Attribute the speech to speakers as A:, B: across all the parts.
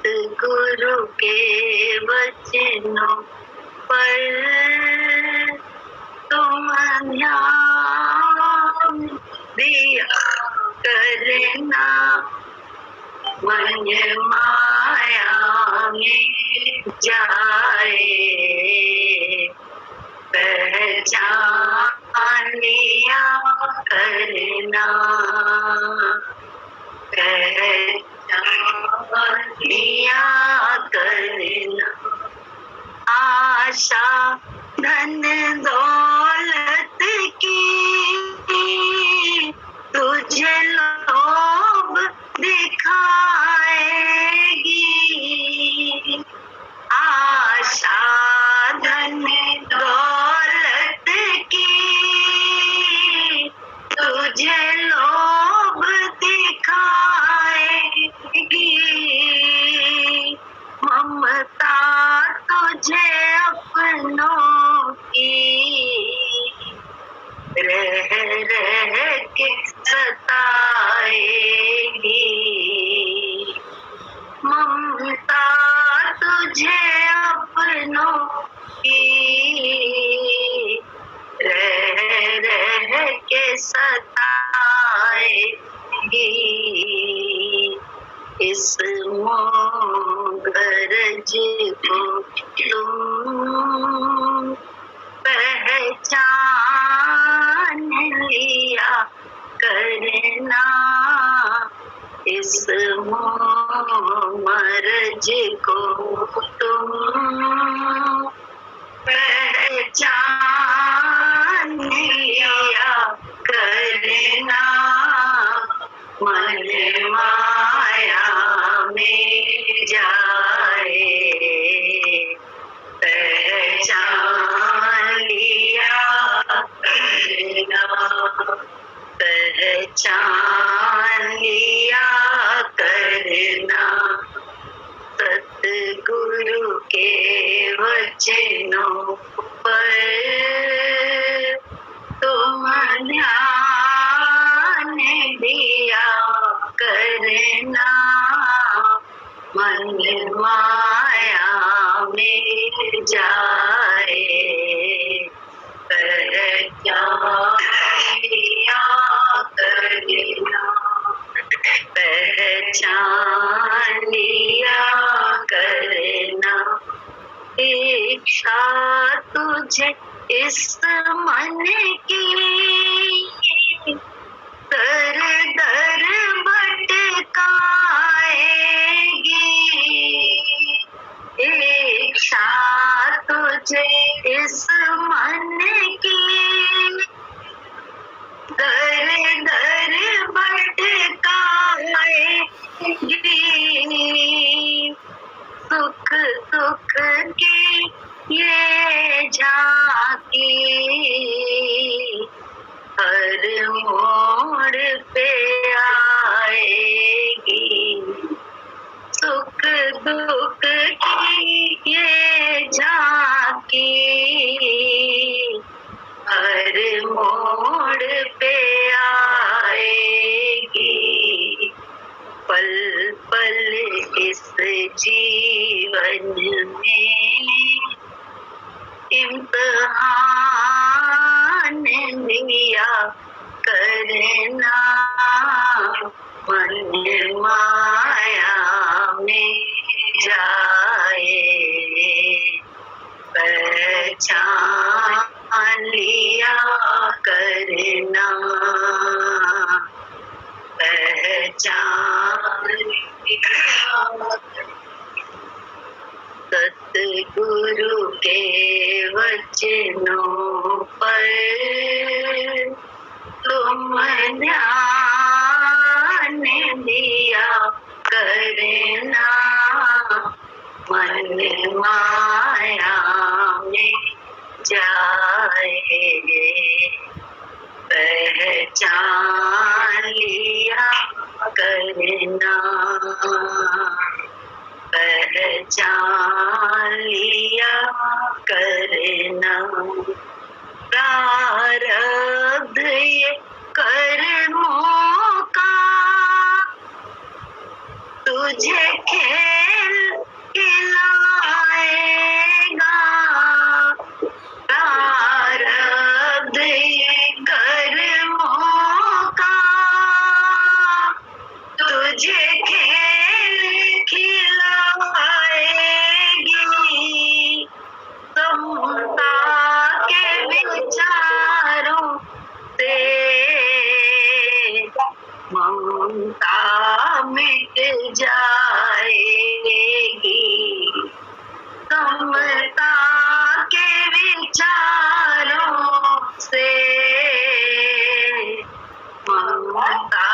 A: सतगुरु के वचनों पर तुम ध्यान दिया करना, मन माया में जाए पहचान लिया करना, पहचान लिया करना। आशा धन दौलत की तुझे लोभ दिखाएगी, आशा धन दौलत की तुझे लोभ दिखाएगी, ममता तुझे अपनों की रह रह के सताएगी, ममता तुझे अपनों की रह रह के सताएगी। इस मोह गरज को तुम पहचान लिया करना, इस मोह मरज को तुम पहचान लिया करना, मन माया में जाए पहचान लिया करना, पहचान लिया करना। सतगुरु के वचनों पर तुम ध्यान दिया करना, मन माया में जाए पहचान लिया करना, पहचान लिया करना। इच्छा तुझे इस मन की दर दर भटकाएगी, इच्छा तुझे इस मन की दर दर भटकाएगी, सुख दुख की ये झांकी हर मोड़ पे आएगी, सुख दुख की ये झांकी हर मोड़ पे आएगी। पल पल इस जीवन में इम्तिहान लिया करना, मन माया में जाए पहचान लिया करना, पहचान लिया। सतगुरु के वचनों पर तुम ध्यान दिया करना, मन माया में जाए पहचान लिया करना, पहचान लिया करना। प्रारब्ध ये कर्मों का तुझे खेल मिट जाएगी, समता के विचारों से ममता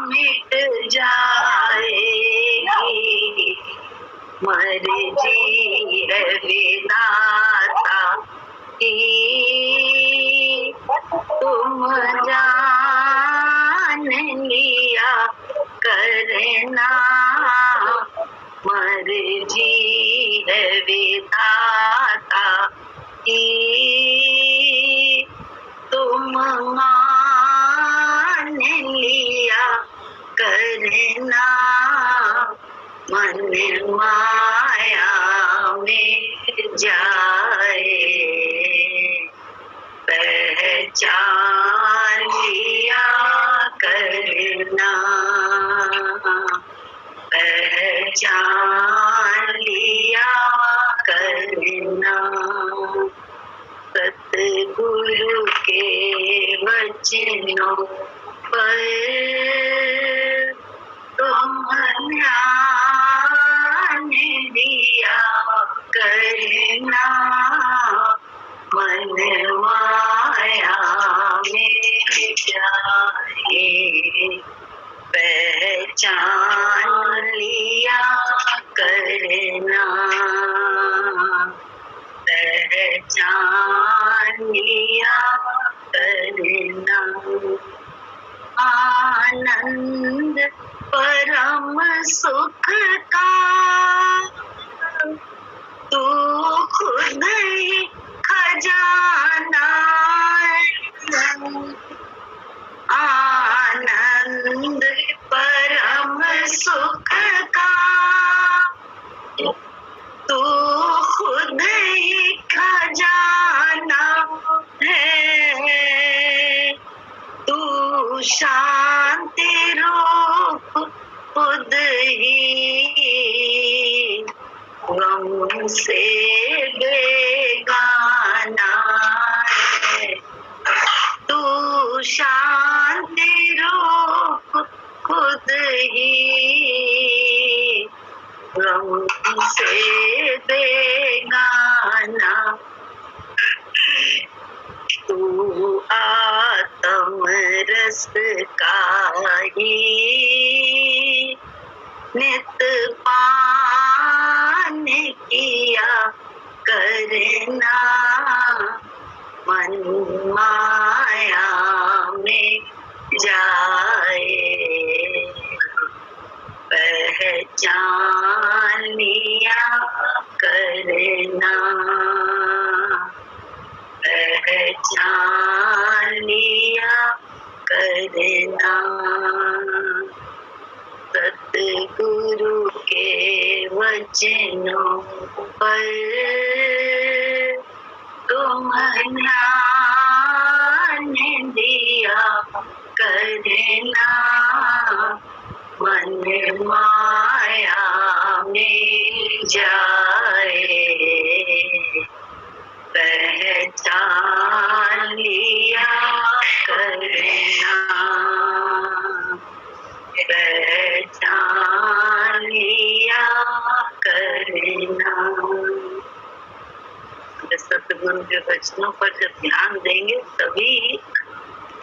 A: मिट जाएगी, मर्जी है विधाता की तुम जान लिया करना, मर्जी है विधाता की तुम मान लिया करना, मन माया में जाए पहचान लिया करना, पहचान लिया करना, सतगुरु के वचनों पर तुम ध्यान दिया करना, मन माया में जाए पहचान लिया करना, पहचान लिया करना, आनंद परम सुख का तू खुद ही खजाना, आनंद परम सुख का तू खुद ही खजाना है, तू शांति रूप खुद ही गम से बेगाना है, तू शांति रूप खुद ही गम से बेगाना, तू आत्म रस का ही नित पान किया करना, मन माया में जाए पहचान लिया करना, पहचान लिया करना, सतगुरु के वचनों पर तुम ध्यान दिया करना, मन माया में जाए पहचान लिया करना, पहचान लिया करना। सतगुरु के वचनों पर जब ध्यान देंगे तभी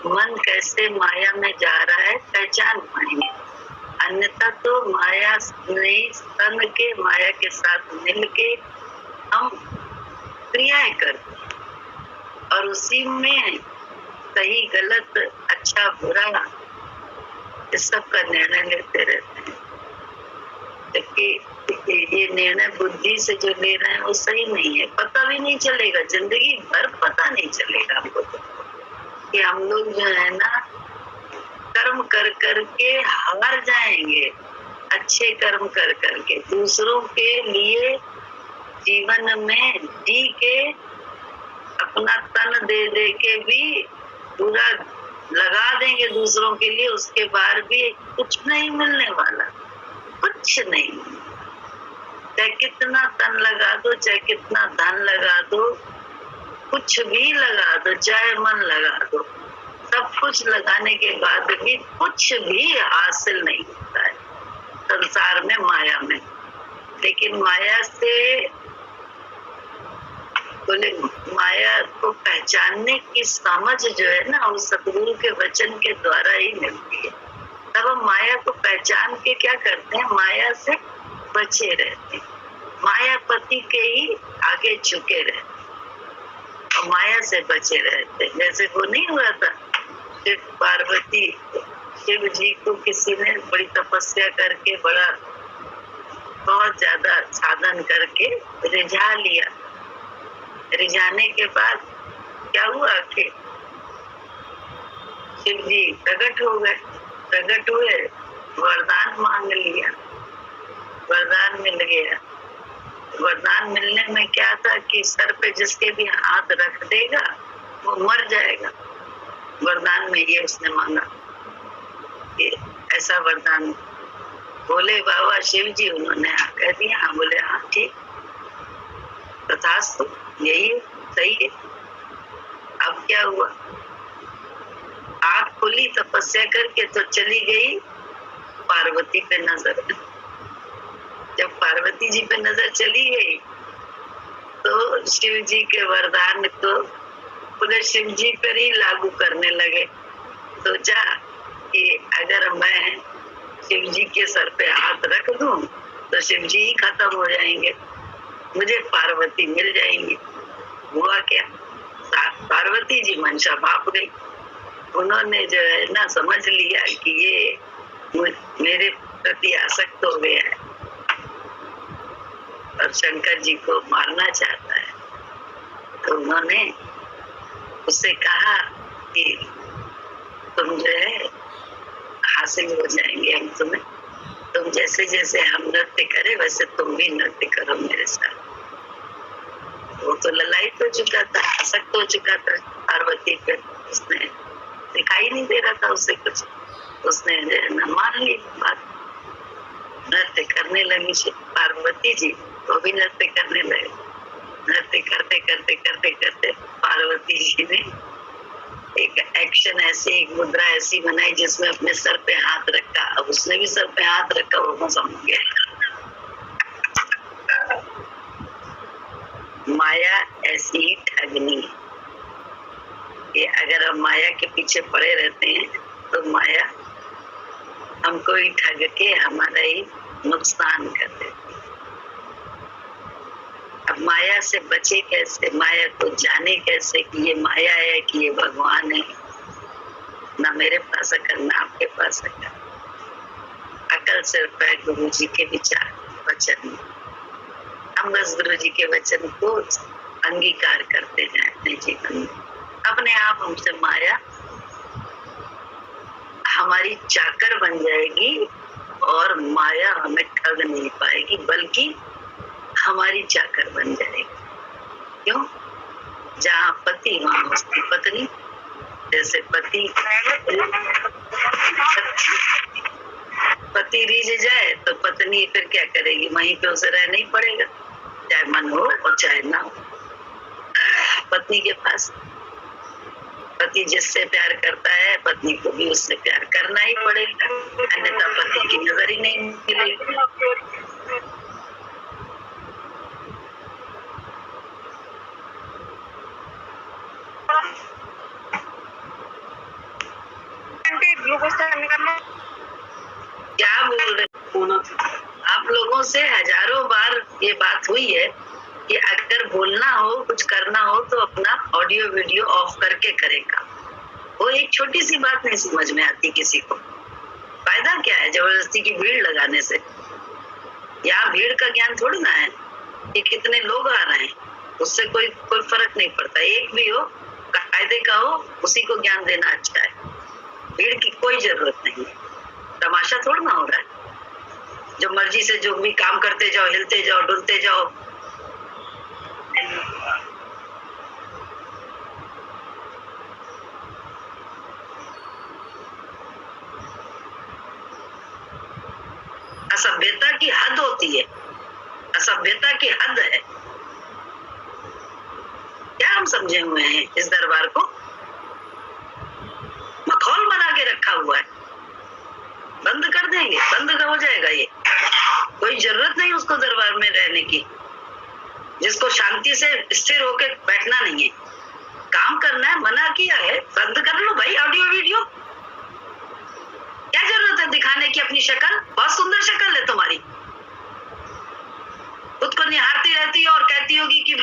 A: मन कैसे माया में जा रहा है पहचान पाएंगे, अन्यथा तो माया नहीं संग के माया के साथ मिलके हम क्रियाएं करते और उसी में सही गलत अच्छा बुरा इस सब का निर्णय लेते रहते हैं, जबकि ये निर्णय बुद्धि से जो ले रहे हैं वो सही नहीं है। पता भी नहीं चलेगा, जिंदगी भर पता नहीं चलेगा हमको कि हम लोग जो है ना कर्म कर करके हार जाएंगे, अच्छे कर्म कर करके दूसरों के लिए जीवन में जी के अपना तन दे दे के भी पूरा लगा देंगे दूसरों के लिए, उसके बाद भी कुछ नहीं मिलने वाला, कुछ नहीं। चाहे कितना तन लगा दो, चाहे कितना धन लगा दो, कुछ भी लगा दो, चाहे मन लगा दो, सब कुछ लगाने के बाद भी कुछ भी हासिल नहीं होता है। संसार में, माया में। लेकिन माया से बोले माया को पहचानने की समझ जो है ना, वो सतगुरु के वचन के द्वारा ही मिलती है। तब हम माया को पहचान के क्या करते हैं, माया से बचे रहते हैं, मायापति के ही आगे झुके रहते और माया से बचे रहते हैं। जैसे वो नहीं हुआ था शिव पार्वती, शिव जी को किसी ने बड़ी तपस्या करके, बड़ा बहुत ज्यादा साधन करके रिझा लिया। रिझाने के बाद क्या हुआ कि शिव जी प्रकट हो गए। प्रकट हुए, वरदान मांग लिया, वरदान मिल गया। वरदान मिलने में क्या था कि सर पे जिसके भी हाथ रख देगा वो मर जाएगा। वरदान में ये उसने मांगा कि ऐसा वरदान। बोले बाबा शिव जी, उन्होंने कह दिया। हाँ बोले हाँ ठीक, तथास्तु, यही सही है। अब क्या हुआ, आँख खुली तपस्या करके तो चली गई पार्वती पे नजर। जब पार्वती जी पे नजर चली गई तो शिव जी के वरदान को पूरे शिव जी पर ही लागू करने लगे। सोचा कि अगर मैं शिव जी के सर पे हाथ रख दूं तो शिव जी ही खत्म हो जाएंगे, मुझे पार्वती मिल जाएंगी। हुआ क्या, पार्वती जी मंशा भाप गई। उन्होंने जो है ना समझ लिया कि ये मेरे प्रति आसक्त हो गया है और शंकर जी को मारना चाहता है। तो उन्होंने उससे कहा कि तुम जो है हासिल हो जाएंगे हम तुम्हें, तुम जैसे जैसे हम नृत्य करे वैसे तुम भी नृत्य करो मेरे साथ। वो तो ललायित हो चुका था, आसक्त हो चुका था पार्वती पे। उसने दिखाई नहीं दे रहा था उसे कुछ, उसने मान ली बात, नृत्य करने लगी पार्वती जी, वो भी नृत्य करने लगे। नृत्य करते करते करते करते पार्वती जी ने एक एक्शन ऐसे, एक मुद्रा ऐसी बनाई जिसमें अपने सर पे हाथ रखा। अब उसने भी सर पे हाथ रखा, वो समझ गया माया ऐसी ही ठगनी है कि अगर हम माया के पीछे पड़े रहते हैं तो माया हमको ही ठग के हमारा ही नुकसान कर देती है। अब माया से बचे कैसे, माया को जाने कैसे कि ये माया है कि ये भगवान है। ना मेरे पास अकल, ना आपके पास अकल। अकल सिर्फ है गुरु जी के विचार वचन में। हम बस गुरु जी के वचन को अंगीकार करते हैं अपने जीवन में। अपने आप हमसे माया हमारी चाकर बन जाएगी और माया हमें ठग नहीं पाएगी, बल्कि हमारी चाकर बन जाएगी। क्यों? जहाँ पति वहाँ उसकी पत्नी। जैसे पति रीझ जाए तो पत्नी फिर क्या करेगी, वहीं पे उसे रहना ही पड़ेगा, चाहे मन हो और चाहे ना हो। पत्नी के पास पति जिससे प्यार करता है, पत्नी को भी उससे प्यार करना ही पड़ेगा, अन्यथा पति की नजर ही नहीं मिलेगी। क्या बोल रहे आप लोगों से हजारों बार ये बात हुई है कि अगर बोलना हो, कुछ करना हो तो अपना ऑडियो वीडियो ऑफ करके करेगा। वो एक छोटी सी बात नहीं समझ में आती किसी को। फायदा क्या है जबरदस्ती की भीड़ लगाने से? यहाँ भीड़ का ज्ञान थोड़ी ना है कि कितने लोग आ रहे हैं, उससे कोई फर्क नहीं पड़ता। एक भी हो, कायदे का हो, उसी को ज्ञान देना अच्छा है। भीड़ की कोई जरूरत नहीं है, तमाशा थोड़ा ना हो रहा है। जो मर्जी से जो भी काम करते जाओ, हिलते जाओ, डुलते जाओ। असभ्यता की हद होती है, असभ्यता की हद है। क्या हम समझे हुए हैं इस दरबार को? मखौल बना के रखा हुआ है। बंद कर देंगे, बंद हो जाएगा ये। की, जिसको शांति से स्थिर होकर बैठना नहीं है, काम करना है, मना किया है, बंद कर लो भाई ऑडियो वीडियो। क्या जरूरत है दिखाने की अपनी शक्ल? बहुत सुंदर शक्ल है तुम्हारी, खुद को निहारती रहती हो और कहती होगी कि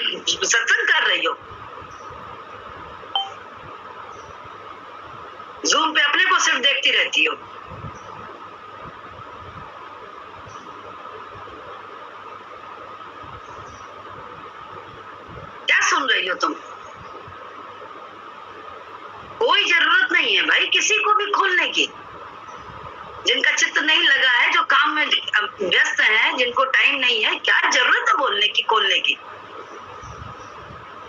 A: सत्संग कर रही हो। जूम पे अपने को सिर्फ देखती रहती हो। क्या सुन रही हो तुम? कोई जरूरत नहीं है भाई किसी को भी खोलने की। जिनका चित्त नहीं लगा है, जो काम में व्यस्त हैं, जिनको टाइम नहीं है, क्या जरूरत है बोलने की, खोलने की?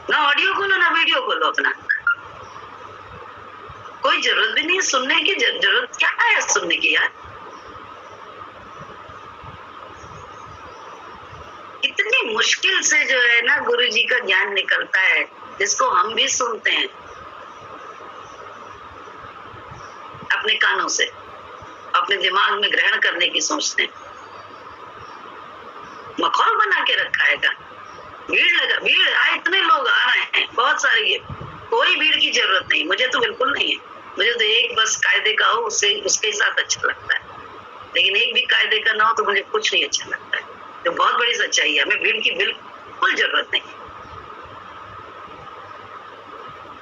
A: ना ऑडियो खोलो ना वीडियो खोलो अपना, कोई जरूरत भी नहीं सुनने की। जरूरत क्या है सुनने की यार? इतनी मुश्किल से जो है ना गुरु जी का ज्ञान निकलता है, जिसको हम भी सुनते हैं अपने कानों से, अपने दिमाग में ग्रहण करने की सोचते हैं। मखौल बना के रखा है का भीड़ इतने लोग आ रहे हैं, बहुत सारे, ये कोई भीड़ की जरूरत नहीं, मुझे तो बिल्कुल नहीं है। मुझे तो एक बस कायदे का हो, उसके साथ अच्छा लगता है, लेकिन एक भी कायदे का ना हो तो मुझे कुछ नहीं अच्छा लगता है। तो बहुत बड़ी सच्चाई है, हमें भीड़ की बिल्कुल जरूरत नहीं।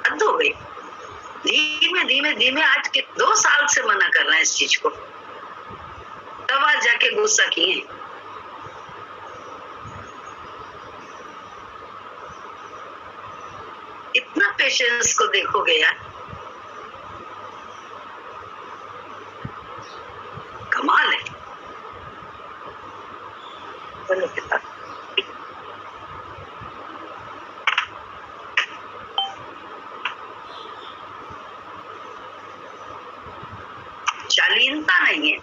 A: हद हो गई। धीमे धीमे धीमे आज के 2 साल से मना कर रहे हैं इस चीज को, तब आज जाके गुस्सा किए। इतना पेशेंस को देखोगे यार, कमाल है। शालीनता नहीं है।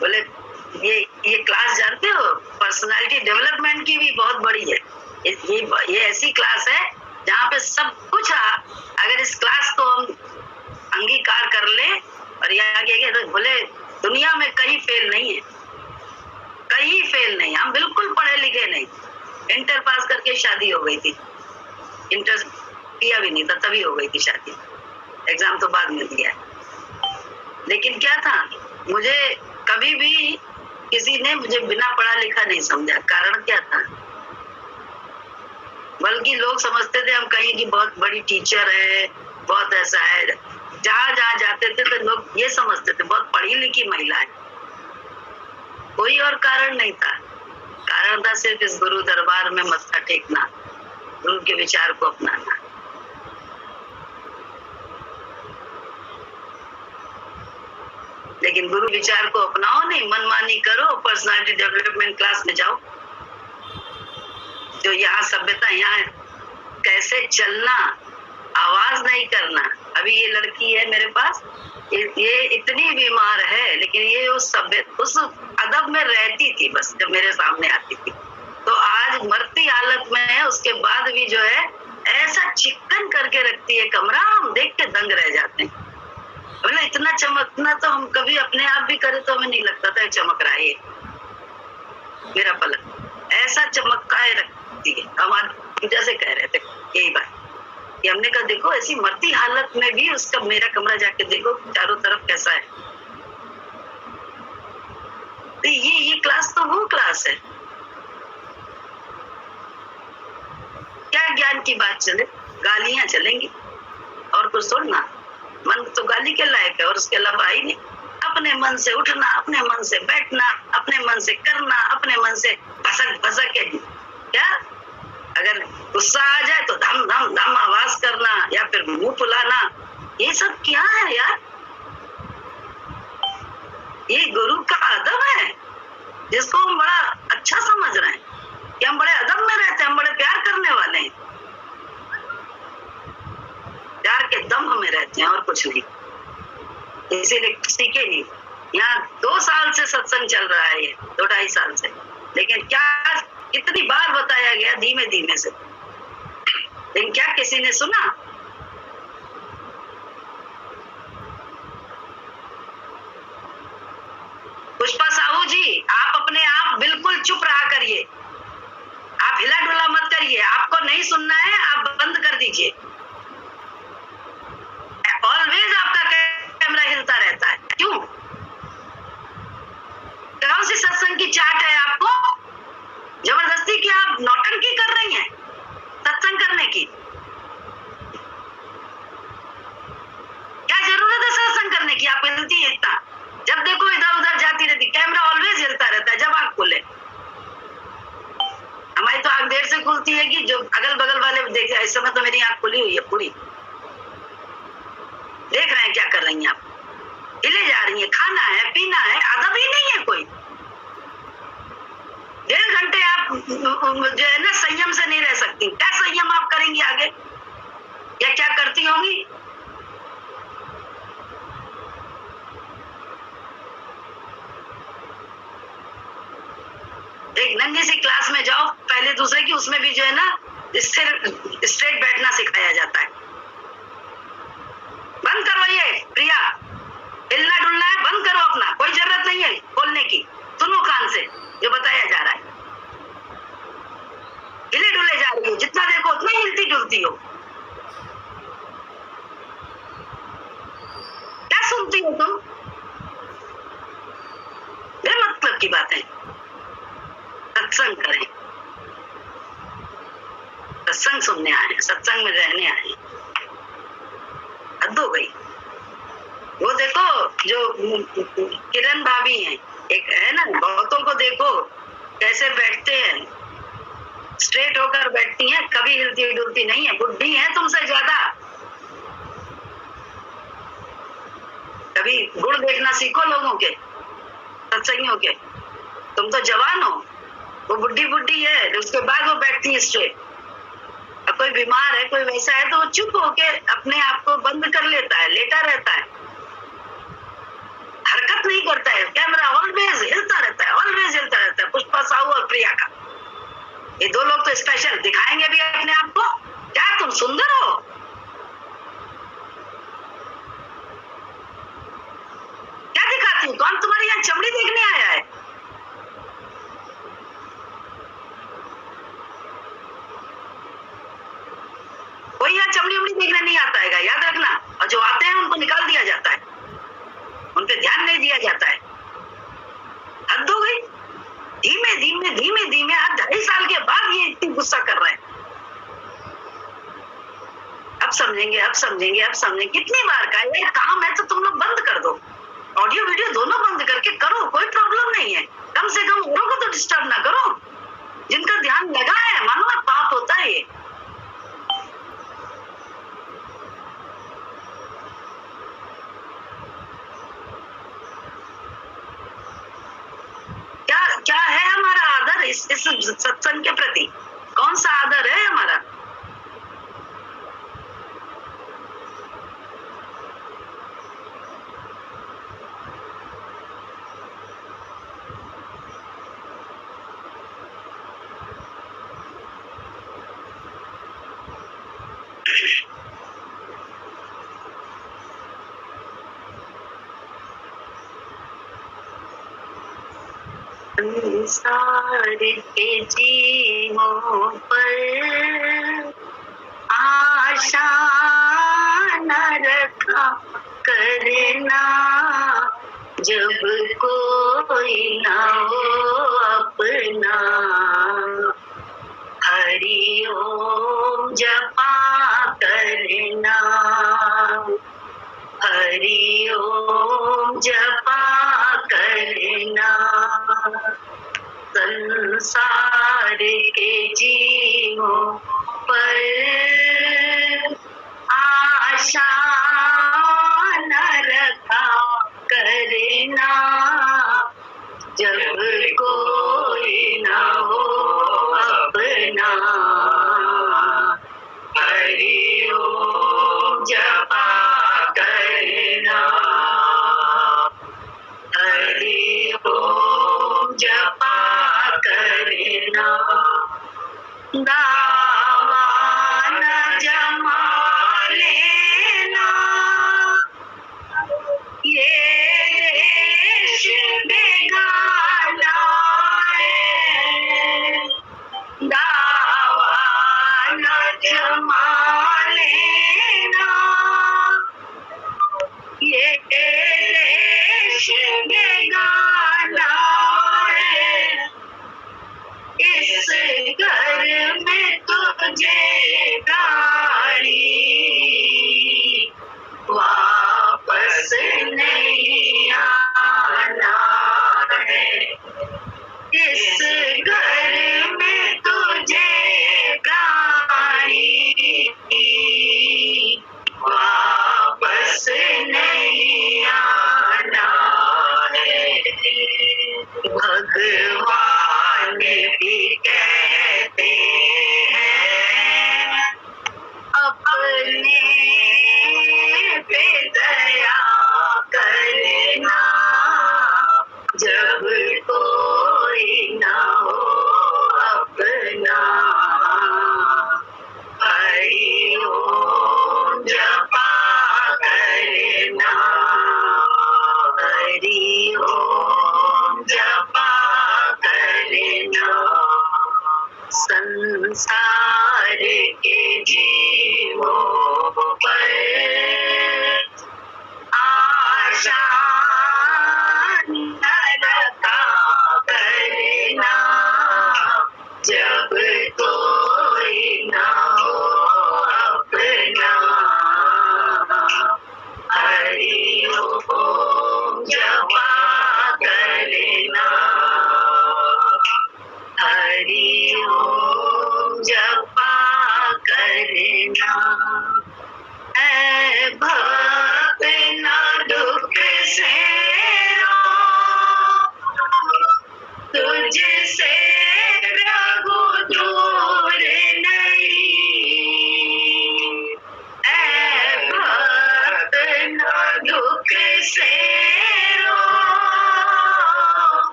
A: बोले ये क्लास जानते हो, पर्सनालिटी डेवलपमेंट की भी बहुत बड़ी है। ये ऐसी क्लास है जहाँ पे सब कुछ, अगर इस क्लास को हम अंगीकार कर ले और यहाँ तो बोले दुनिया में कहीं फेल नहीं है, कहीं फेल नहीं। हम बिल्कुल पढ़े लिखे नहीं, इंटर पास करके शादी हो गई थी, इंटर किया भी नहीं था तभी हो गई थी शादी, एग्जाम तो बाद में दिया। लेकिन क्या था, मुझे कभी भी किसी ने मुझे बिना पढ़ा लिखा नहीं समझा। कारण क्या था? बल्कि लोग समझते थे हम कहीं की बहुत बड़ी टीचर है, बहुत ऐसा है। जहाँ जाते थे तो लोग ये समझते थे बहुत पढ़ी लिखी महिला है। कोई और कारण नहीं था, कारण था सिर्फ इस गुरु दरबार में मत्था टेकना, गुरु के विचार को अपनाना। लेकिन गुरु विचार को अपनाओ नहीं, मनमानी करो, पर्सनालिटी डेवलपमेंट क्लास में जाओ। जो यहाँ सभ्यता, यहाँ कैसे चलना, आवाज नहीं करना। अभी ये लड़की है मेरे पास, ये इतनी बीमार है, लेकिन ये उस अदब में रहती थी बस जब मेरे सामने आती थी। तो आज मरती हालत में है, उसके बाद भी जो है ऐसा चिकन करके रखती है कमरा, हम देख के दंग रह जाते हैं। बोले इतना चमकना तो हम कभी अपने आप भी करे तो हमें नहीं लगता था चमक रहा है मेरा पलक, ऐसा चमकाए रखती है। हम जैसे कह रहे थे यही बात कि हमने कहा देखो ऐसी मरती हालत में भी उसका, मेरा कमरा जाके देखो चारों तरफ कैसा है। तो ये क्लास तो वो क्लास है। क्या ज्ञान की बात चले, गालियां चलेंगी और कुछ छोड़ना। मन तो गाली के लायक है और उसके अलावा ही नहीं। अपने मन से उठना, अपने मन से बैठना, अपने मन से करना, अपने मन से भसक के क्या, अगर गुस्सा आ जाए तो धम धम धम आवाज करना या फिर मुंह फुलाना, ये सब क्या है यार? ये गुरु का अदब है जिसको हम बड़ा अच्छा समझ रहे हैं कि हम बड़े अदब में रहते हैं, हम बड़े प्यार करने वाले हैं, प्यार के दम हमें रहते हैं और कुछ नहीं। इसीलिए सीखे नहीं। यहाँ 2 साल से सत्संग चल रहा है, ये 2-2.5 साल से, लेकिन क्या कितनी बार बताया गया धीमे धीमे से, लेकिन क्या किसी ने सुना? पुष्पा साहू जी, आप अपने आप बिल्कुल चुप रहा करिए, रही है, आपको नहीं सुनना है, आप बंद कर दीजिए। ऑलवेज आपका कैमरा हिलता रहता है, क्यों? कौन सी सत्संग की चाट है आपको? जबरदस्ती की आप नौटंकी कर रही हैं सत्संग करने की। क्या जरूरत है सत्संग करने की? आप हिलती है इतना, जब देखो इधर उधर जाती रहती, कैमरा ऑलवेज हिलता रहता है जब आंख खुले। हमारी तो आंख देर से खुलती है कि जो अगल बगल वाले देख, इस समय तो मेरी आंख खुली हुई है पूरी, देख रहे हैं क्या कर रही हैं आप, हिले जा रही है, खाना है पीना है, अदब ही नहीं है कोई। 1.5 घंटे आप जो है ना संयम से नहीं रह सकती, क्या संयम आप करेंगी आगे, या क्या करती होंगी? एक नन्ही सी क्लास में जाओ पहले दूसरे की, उसमें भी जो है ना स्ट्रेट बैठना सिखाया जाता है। बंद करो ये प्रिया, हिलना डुलना है बंद करो अपना, कोई जरूरत नहीं है बोलने की, सुनो कान से जो बताया जा रहा है। हिले डुले जा रही हो, जितना देखो उतना हिलती डुलती हो, क्या सुनती हो तुम? बेमतलब की बातें। सत्संग करें, सत्संग सुनने आए, सत्संग में रहने आए, हद हो गई। वो देखो जो किरण भाभी हैं, एक है ना, बहुतों को देखो कैसे बैठते हैं, स्ट्रेट होकर बैठती हैं, कभी हिलती डुलती नहीं है, बुद्धि है तुमसे ज्यादा। कभी गुण देखना सीखो लोगों के, सत्संगियों के, तुम तो जवान हो, वो बुढ़ी बुढ़ी है, उसके बाद वो बैठती है स्ट्रेट। अब कोई बीमार है, कोई वैसा है, तो वो चुप होके अपने आप को बंद कर लेता है, लेटा रहता है, हरकत नहीं करता है, कैमरा ऑलवेज हिलता रहता है, ऑलवेज हिलता रहता है। पुष्पा साहू और प्रिया का, ये 2 लोग तो स्पेशल दिखाएंगे भी अपने आप को। क्या तुम सुंदर हो? क्या दिखाती हो? कौन तुम्हारी यहाँ चमड़ी देखने आया है? कोई यहाँ चमड़ी उमड़ी देखने नहीं आता है, याद रखना। और जो आते हैं उनको निकाल दिया जाता है, उन पे ध्यान नहीं दिया जाता है। हद हो गई। धीमे धीमे धीमे धीमे आज 2.5 साल के बाद ये इतनी गुस्सा कर रहे हैं। अब समझेंगे, अब समझेंगे, अब समझेंगे। कितनी बार का ये काम है तो तुम लोग बंद कर दो, ऑडियो वीडियो दोनों बंद करके करो, कोई प्रॉब्लम नहीं है। कम से कम औरों को तो डिस्टर्ब ना करो, जिनका ध्यान लगा है। मानो पाप होता है ये। क्या है हमारा आदर इस सत्संग के प्रति? कौन सा आदर है हमारा? संसार के जीवों पर आशा न रखा करना, जब कोई ना हो अपना। हरि ओम जपा करना, हरि ओम जपा करना। संसार के जीवों पर आशा न रखा करना, जब कोई न हो अपना। हरि ओम जपा करना, हरि ओम जपा करना। दावा न जमा लेना, ये देश बेगाना है। दावा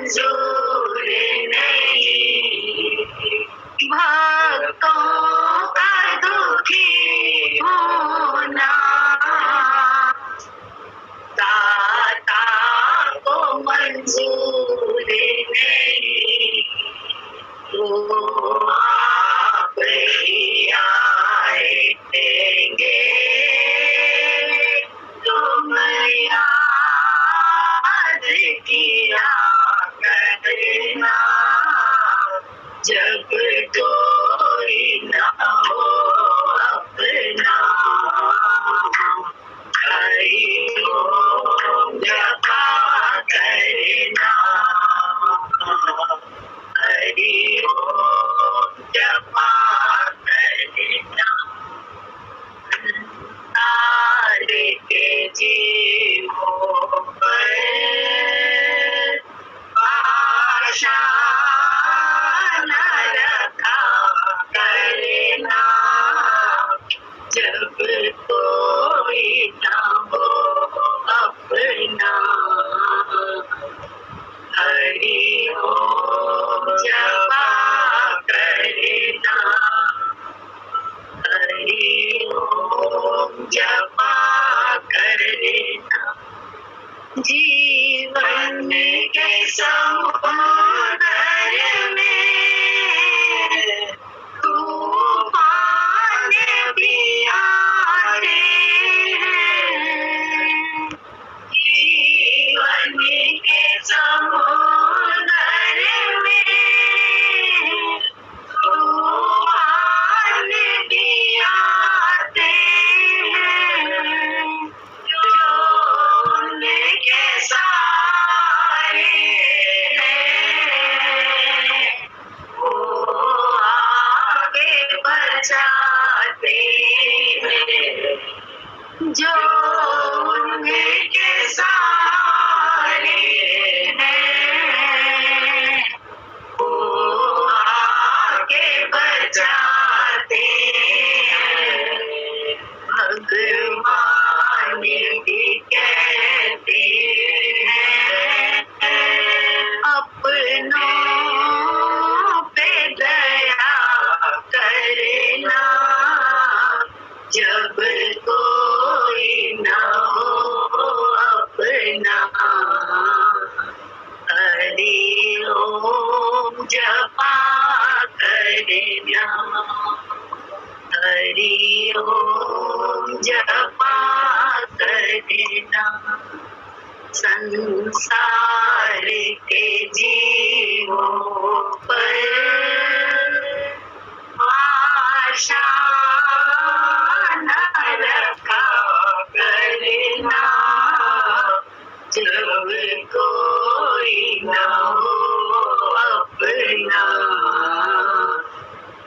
A: मंजूर नहीं, भक्तों का दुखी होना दाता को मंजूर नहीं, वो आप ही आएंगे तुम याद किया करना, जब कोई न हो अपना, हरि ओम जपा करना, हरि ओम जपा करना, तारे के जीवों पर आशा न रखा करना, जब कोई न हो अपना, हरि ओम जपा करना, हरि ओम जपा करना, जीवन के समुद्र में तूफान भी आते हैं, जीवन के समुद्र में तूफान भी आते हैं, जो उनके सहारे हैं, वो आगे बचाते हैं, जो उनके सहारे हैं, वो आगे बचाते हैं, भगवान भी कहते हैं, अपनों पे दया करना, जब कोई न हो अपना, हरि ओम जपा करना, हरि ओम जपा करना, संसार के जीवों पर आशा न रखा करना, जब कोई न हो अपना,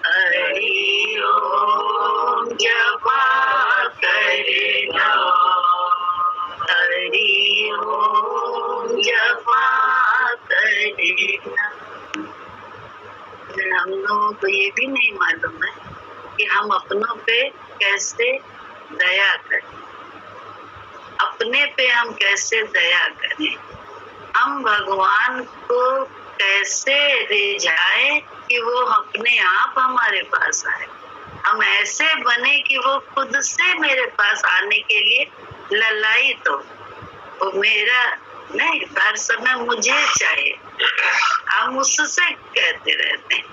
A: हरि ओम जपा करना, हरि ओम जपा करना। हम लोगों को ये भी नहीं मालूम है कि हम अपनों पे कैसे दया करें, अपने पे हम कैसे दया करें, हम भगवान को कैसे रिझाए कि वो अपने आप हमारे पास आए, हम ऐसे बने कि वो खुद से मेरे पास आने के लिए ललायित हो, वो मेरा नहीं, हर समय मुझे चाहिए, हम उससे कहते रहते हैं।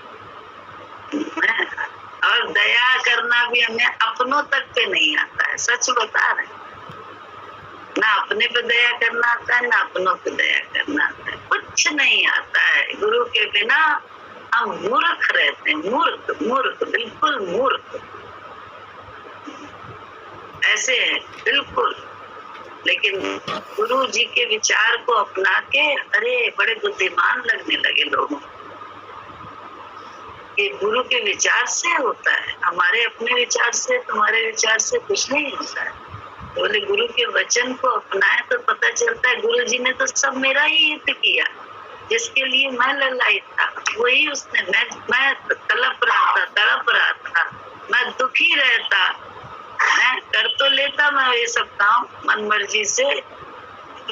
A: और दया करना भी हमें अपनों तक पे नहीं आता है, सच बता रहे हैं, ना अपने पे दया करना आता है, ना अपनों पे दया करना आता है, कुछ नहीं आता है। गुरु के बिना हम मूर्ख रहते हैं, मूर्ख मूर्ख बिल्कुल मूर्ख ऐसे है बिल्कुल। लेकिन गुरु जी के विचार को अपना के अरे बड़े बुद्धिमान लगने लगे लोगों। ये गुरु के विचार से होता है, हमारे अपने विचार से, तुम्हारे विचार से कुछ नहीं होता है। बोले गुरु के वचन को अपनाए तो पता चलता है गुरु जी ने तो सब मेरा ही हित किया, जिसके लिए मैं ललायित था वही उसने, मैं तड़प रहा था, मैं दुखी रहता, मैं कर तो लेता मैं ये सब काम मन मर्जी से,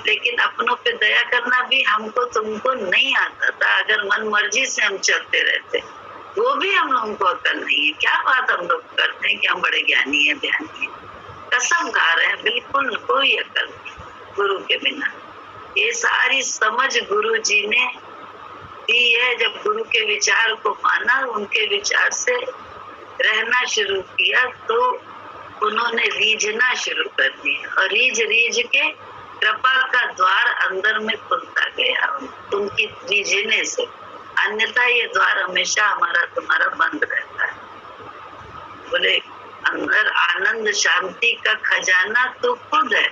A: लेकिन अपनों पे दया करना भी हमको तुमको नहीं आता था। अगर मन मर्जी से हम चलते रहते, वो भी हम लोगों को अकल नहीं है। क्या बात हम लोग करते हैं कि हम बड़े ज्ञानी है, ध्यानी है, कसम खा रहे हैं, बिल्कुल कोई अकल नहीं गुरु के बिना। ये सारी समझ गुरु जी ने दी है। जब गुरु के विचार को माना, उनके विचार से रहना शुरू किया, तो उन्होंने रीझना शुरू कर दिया और रीझ रीझ के कृपा का द्वार अंदर में खुलता गया उनकी रीझने से। अन्यथा ये द्वार हमेशा हमारा तुम्हारा बंद रहता है। बोले अंदर आनंद शांति का खजाना तो खुद है,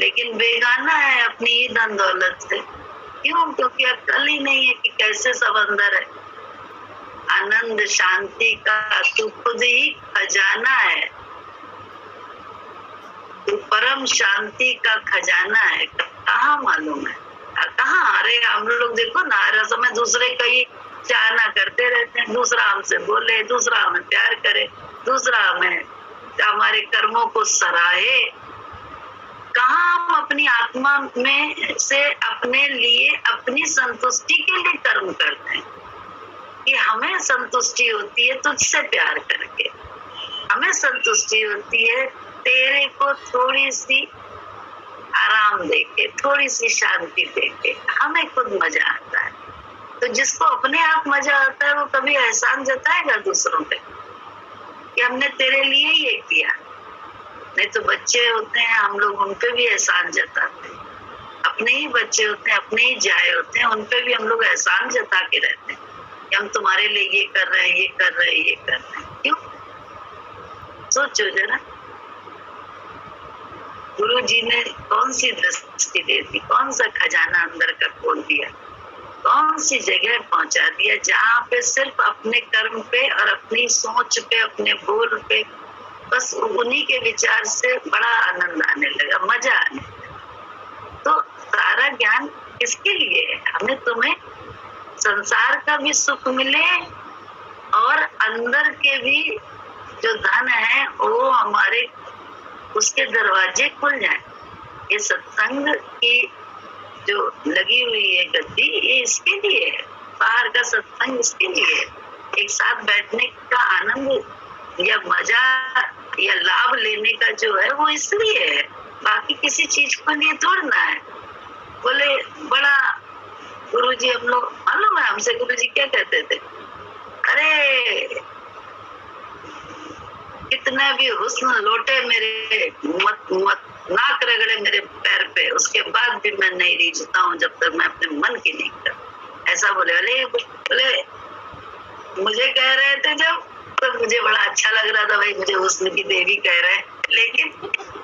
A: लेकिन बेगाना है अपनी ही धन दौलत से। क्यों? क्योंकि अक्ल ही नहीं है कि कैसे सब अंदर है। आनंद शांति का तू खुद ही खजाना है, तू परम शांति का खजाना है। कहाँ मालूम है, कहाँ? अरे हम लोग देखो ना, हर समय दूसरे का ही चाहना करते रहते हैं। दूसरा हमसे बोले, दूसरा हमें प्यार करे, दूसरा हमें हमारे कर्मों को सराहे। कहाँ हम अपनी आत्मा में से अपने लिए, अपनी संतुष्टि के लिए कर्म करते हैं कि हमें संतुष्टि होती है तुझसे प्यार करके, हमें संतुष्टि होती है तेरे को थोड़ी सी आराम देके, थोड़ी सी शांति देके, हमें खुद मजा आता है। तो जिसको अपने आप मजा आता है वो कभी एहसान जताएगा दूसरों पे कि हमने तेरे लिए ये किया। नहीं तो बच्चे होते हैं हम लोग, उन पे भी एहसान जताते हैं। अपने ही बच्चे होते हैं, अपने ही जाए होते हैं, उन पे भी हम लोग एहसान जता के रहते हैं कि हम तुम्हारे लिए ये कर रहे हैं, ये कर रहे हैं, ये कर रहे हैं। क्यों? सोचो जरा, गुरु जी ने कौन सी दृष्टि दे दी, कौन सा खजाना अंदर का खोल दिया, कौन सी जगह पहुंचा दिया जहाँ पे सिर्फ अपने कर्म पे और अपनी सोच पे, अपने बोल पे, बस उन्हीं के विचार से बड़ा आनंद आने लगा, मजा आने लगा। तो सारा ज्ञान किसके लिए है? हमें तुम्हें संसार का भी सुख मिले और अंदर के भी जो धन है वो हमारे उसके दरवाजे खुल जाए। ये सत्संग की जो लगी हुई है गद्दी, ये इसके लिए है। बाहर का सत्संग इसके लिए है। एक साथ बैठने का आनंद या मजा या लाभ लेने का जो है वो इसलिए है, बाकी किसी चीज को लिए तोड़ना है। बोले बड़ा गुरुजी, हम लोग मालूम है हमसे गुरुजी क्या कहते थे? अरे कितना भी हुस्न लोटे मेरे, मत नाक रगड़े मेरे पैर पे, उसके बाद भी मैं नहीं रीझता हूँ जब तक मैं अपने मन की नहीं कर। ऐसा बोले मुझे कह रहे थे जब, तो मुझे बड़ा अच्छा लग रहा था, भाई मुझे हुस्न की देवी कह रहे हैं। लेकिन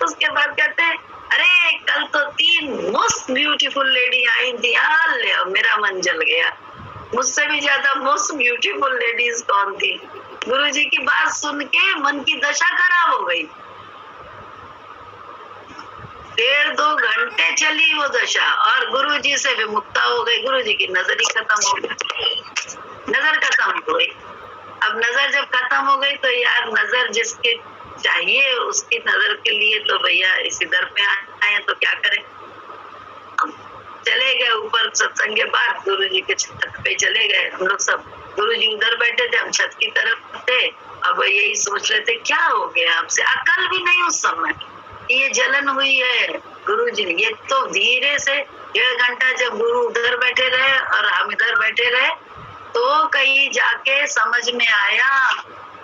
A: उसके बाद कहते हैं अरे कल तो 3 मोस्ट ब्यूटीफुल लेडी आई थी, मेरा मन जल गया। मुझसे भी ज्यादा मोस्ट ब्यूटीफुल लेडीज कौन थी? गुरुजी की बात सुन के मन की दशा खराब हो गई। 1.5-2 घंटे चली वो दशा और गुरुजी से विमुक्ता हो गई। गुरुजी की नजर ही खत्म हो गई, नजर खत्म हो गई। अब नजर जब खत्म हो गई तो यार नजर जिसके चाहिए उसकी नजर के लिए तो भैया इसी दर पे आए तो क्या करें। अब चले गए ऊपर सत्संग के बाद, गुरुजी के छत पे चले गए हम लोग सब। गुरुजी उधर बैठे थे, हम छत की तरफ थे। अब यही सोच रहे थे क्या हो गया आपसे, अकल भी नहीं उस समय ये जलन हुई है। गुरुजी ने ये तो धीरे से 1.5 घंटा जब गुरु उधर बैठे रहे और हम इधर बैठे रहे तो कहीं जाके समझ में आया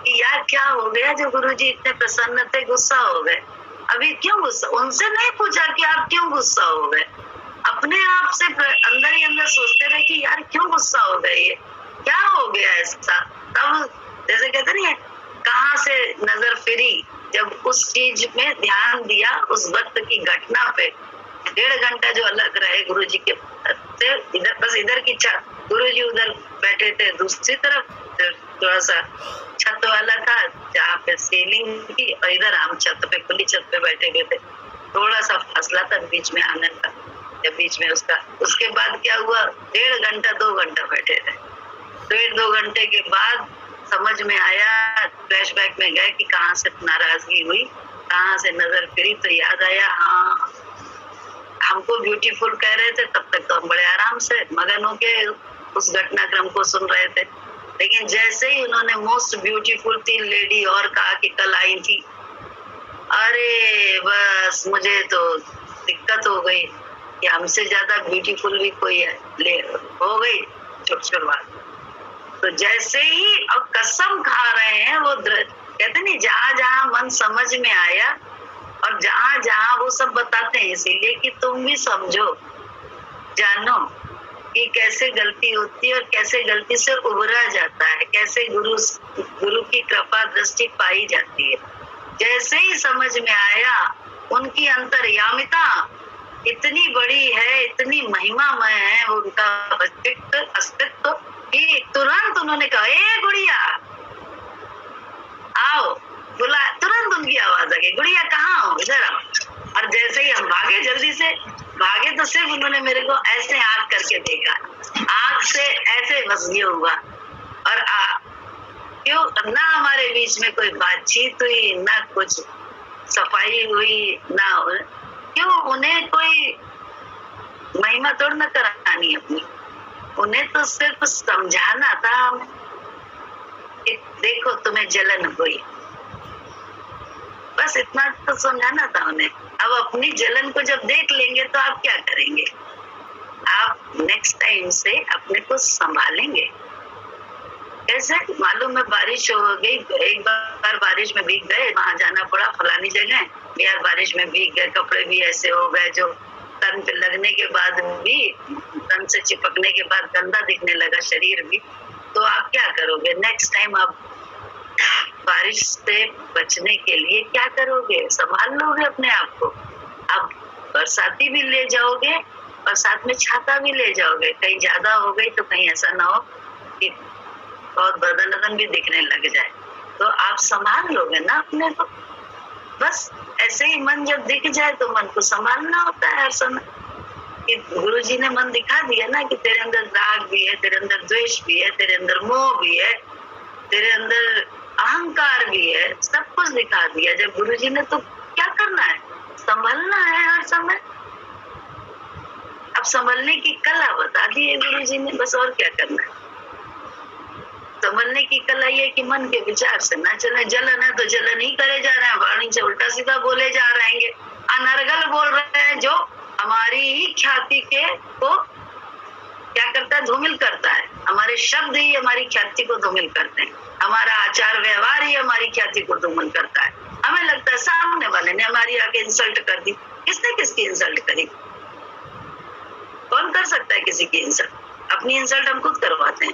A: कि यार क्या हो गया जो गुरुजी इतने प्रसन्न थे, गुस्सा हो गए। अभी क्यों गुस्सा? उनसे नहीं पूछा कि आप क्यों गुस्सा हो गए, अपने आप से अंदर ही अंदर सोचते रहे कि यार क्यों गुस्सा हो गए, ये क्या हो गया ऐसा। तब जैसे कहते नहीं है, कहाँ से नजर फिरी, जब उस चीज में ध्यान दिया, उस वक्त की घटना पे 1.5 घंटा जो अलग रहे गुरुजी के से, इधर बस इधर की छत, गुरुजी उधर बैठे थे दूसरी तरफ, थोड़ा सा छत वाला था जहाँ पे सीलिंग थी, और इधर हम छत पे, खुली छत पे बैठे हुए थे। थोड़ा सा फासला था बीच में आने का, जब बीच में उसका, उसके बाद क्या हुआ, 1.5 घंटा 2 घंटा बैठे थे। 1.5-2 घंटे के बाद समझ में आया, फ्लैशबैक में गए कि कहाँ से नाराजगी हुई, कहाँ से नजर फिरी, तो याद आया हाँ हमको ब्यूटीफुल कह रहे थे तब तक तो हम बड़े आराम से मगन होके उस घटनाक्रम को सुन रहे थे, लेकिन जैसे ही उन्होंने मोस्ट ब्यूटीफुल 3 लेडी और कहा कि कल आई थी, अरे बस मुझे तो दिक्कत हो गई कि हमसे ज्यादा ब्यूटीफुल भी कोई है, ले हो गई शुरुआत। तो जैसे ही अब कसम खा रहे हैं वो कहते नहीं, जहां जहां मन समझ में आया और जहां जहां वो सब बताते हैं इसीलिए कि तुम भी समझो, जानो कि कैसे गलती होती है और कैसे गलती से उबरा जाता है, कैसे गुरु की कृपा दृष्टि पाई जाती है। जैसे ही समझ में आया उनकी अंतर्यामिता इतनी बड़ी है, इतनी महिमामय है उनका अस्तित्व कि तुरंत उन्होंने कहा, ए गुड़िया आओ, बुला। तुरंत उनकी आवाज आ गई, गुड़िया कहाँ हो, इधर आओ। और जैसे ही हम भागे, जल्दी से भागे तो सिर्फ उन्होंने मेरे को ऐसे आंख करके देखा, आंख से ऐसे बस ये हुआ। और क्यों ना हमारे बीच में कोई बातचीत हुई, ना कुछ सफाई हुई, ना क्यों उन्हें कोई महिमा तोड़ न करानी अपनी, उन्हें तो सिर्फ समझाना था हमें कि देखो तुम्हें जलन हुई, बस इतना तो समझाना था उन्हें। अब अपनी जलन को जब देख लेंगे तो आप क्या करेंगे, आप नेक्स्ट टाइम से अपने को संभालेंगे। ऐसे मालूम है बारिश हो गई, एक बार बारिश में भीग गए, वहां जाना पड़ा फलानी जगह, यार बारिश में भीग गए, कपड़े भी ऐसे हो गए जो तन पे लगने के बाद भी, तन से चिपकने के बाद गंदा दिखने लगा शरीर भी। तो आप क्या करोगे नेक्स्ट टाइम, आप बारिश से बचने के लिए क्या करोगे, संभाल लोगे अपने आप को। आप बरसाती भी ले जाओगे और साथ में छाता भी ले जाओगे, कहीं ज्यादा हो गई तो कहीं ऐसा ना हो कि बहुत बदन भी दिखने लग जाए, तो आप संभाल लोगे ना अपने को। बस ऐसे ही मन जब दिख जाए तो मन को संभालना होता है हर समय। कि गुरु जी ने मन दिखा दिया ना कि तेरे अंदर राग भी है, तेरे अंदर द्वेष भी है, तेरे अंदर मोह भी है, तेरे अंदर अहंकार भी है, सब कुछ दिखा दिया जब गुरु जी ने। तो क्या करना है, संभलना है हर समय। अब संभलने की कला बता दी है गुरु जी ने, बस और क्या करना है। संभलने की कला ये कि मन के विचार से ना चले, जलन है तो जलन ही करे जा रहे हैं, वाणी से उल्टा सीधा बोले जा रहेंगे, अनर्गल बोल रहे हैं जो हमारी ही ख्याति के को क्या करता है, धूमिल करता है। हमारे शब्द ही हमारी ख्याति को धूमिल करते हैं, हमारा आचार व्यवहार ही हमारी ख्याति को धूमिल करता है। हमें लगता है सामने वाले ने हमारी आके इंसल्ट कर दी, किसने किसकी इंसल्ट करी, कौन कर सकता है किसी की इंसल्ट। अपनी इंसल्ट हम खुद करवाते हैं,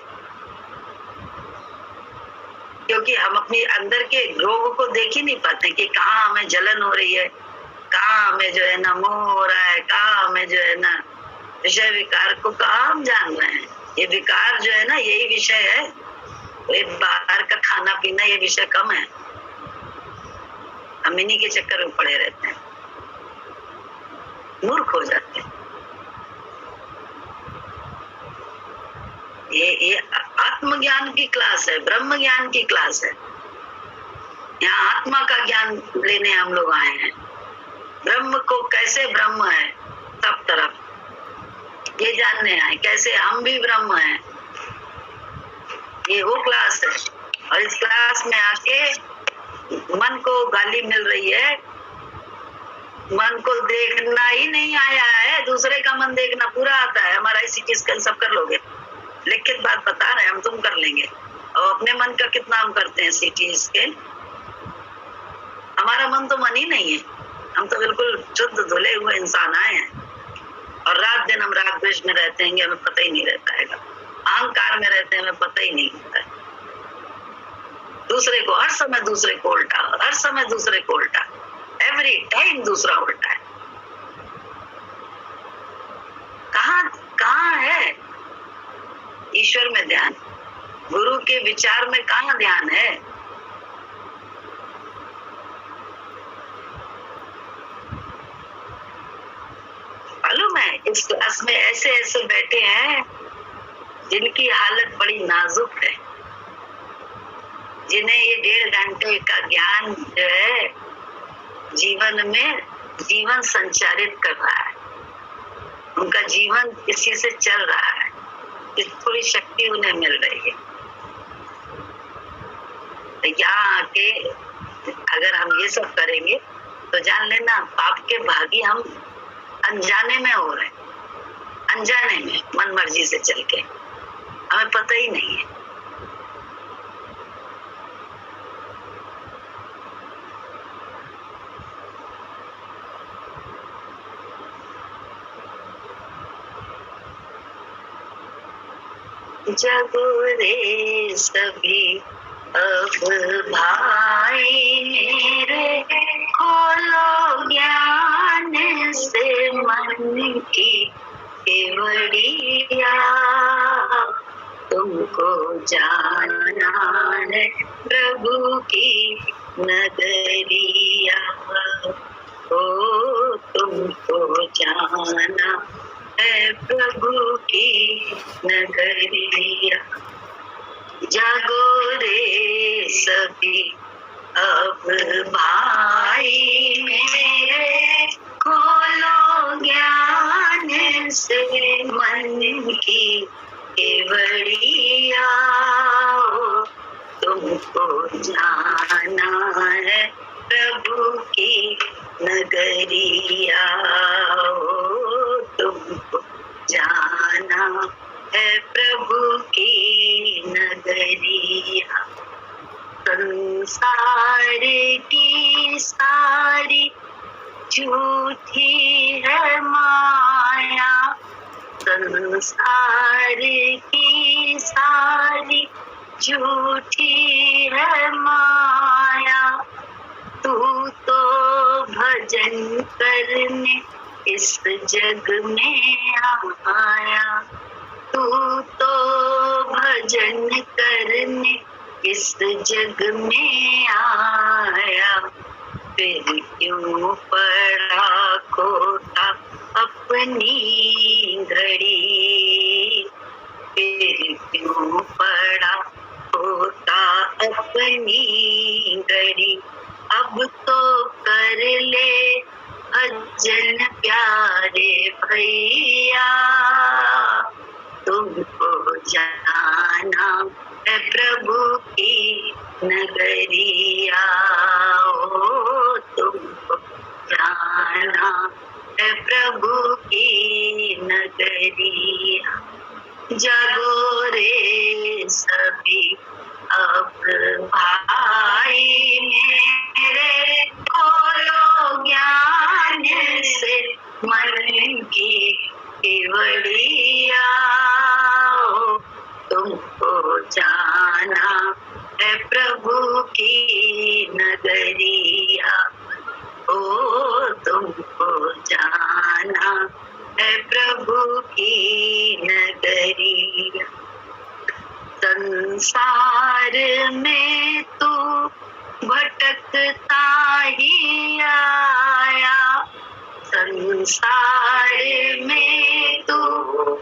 A: क्योंकि हम अपने अंदर के रोग को देख ही नहीं पाते कि कहाँ हमें जलन हो रही है, कहाँ हमें जो है ना मोह हो रहा है, कहाँ हमें जो है ना विषय विकार को कहाँ हम जान रहे हैं। ये विकार जो है ना यही विषय है, ये बाहर का खाना पीना ये विषय कम है, हम इन्हीं के चक्कर में पड़े रहते हैं, मूर्ख हो जाते हैं। ये आत्मज्ञान की क्लास है, ब्रह्म ज्ञान की क्लास है। यहाँ आत्मा का ज्ञान लेने हम लोग आए हैं, ब्रह्म को कैसे ब्रह्म है सब तरफ ये जानने आए, कैसे हम भी ब्रह्म हैं, ये वो क्लास है। और इस क्लास में आके मन को गाली मिल रही है, मन को देखना ही नहीं आया है, दूसरे का मन देखना पूरा आता है। हमारा सीटी स्कैन सब कर लोगे, लिखित बात बता रहे हैं हम, तुम कर लेंगे। और अपने मन का कितना हम करते हैं सीटी स्कैन, हमारा मन तो मन ही नहीं है, हम तो बिल्कुल शुद्ध धुले हुए इंसान आए हैं। और रात दिन हम राग द्वेष में रहते हैं, हमें पता ही नहीं रहता है, अहंकार में रहते हैं, हमें पता ही नहीं होता है। दूसरे को हर समय दूसरे को उल्टा, हर समय दूसरे को उल्टा, एवरी टाइम दूसरा उल्टा है। कहाँ है ईश्वर में ध्यान, गुरु के विचार में कहाँ ध्यान है। मालूम है इस क्लास में ऐसे ऐसे बैठे हैं जिनकी हालत बड़ी नाजुक है, जिन्हें ये 1.5 घंटे का ज्ञान जो है जीवन में जीवन संचारित कर रहा है। उनका जीवन इसी से चल रहा है, इस थोड़ी शक्ति उन्हें मिल रही है। तो यहाँ आके अगर हम ये सब करेंगे तो जान लेना पाप के भागी हम अनजाने में हो रहे हैं, अनजाने में मन मर्जी से चल के, हमें पता ही नहीं है। जगो रे सभी अब भाई मेरे, खोलो ज्ञान से मन की केवड़िया, तुमको जाना है प्रभु की नगरिया, ओ तुमको जाना है प्रभु की नगरिया। जागो रे सभी अब भाई मेरे, खोलो ज्ञान से मन की केवड़िया, तुमको जाना है प्रभु की नगरिया, तुमको जाना है प्रभु की नगरिया। संसार की सारी झूठी है माया, संसार की सारी झूठी है माया, तू तो भजन करने इस जग में आया, तू तो भजन करने इस जग में आया, फिर क्यों पड़ा खोटा अपनी घड़ी, फिर क्यों पड़ा खोटा अपनी घड़ी, अब तो कर ले भजन प्यारे भैया, तुमको जाना है प्रभु की नगरिया, ओ तुमको जाना है प्रभु की नगरिया। जागो रे सभी अब भाई मेरे, खोलो ज्ञान से मन की केवड़िया, तुमको जाना है प्रभु की नगरिया, ओ तुमको जाना है प्रभु की नगरिया। संसार में तू भटकता ही आया, संसार में तू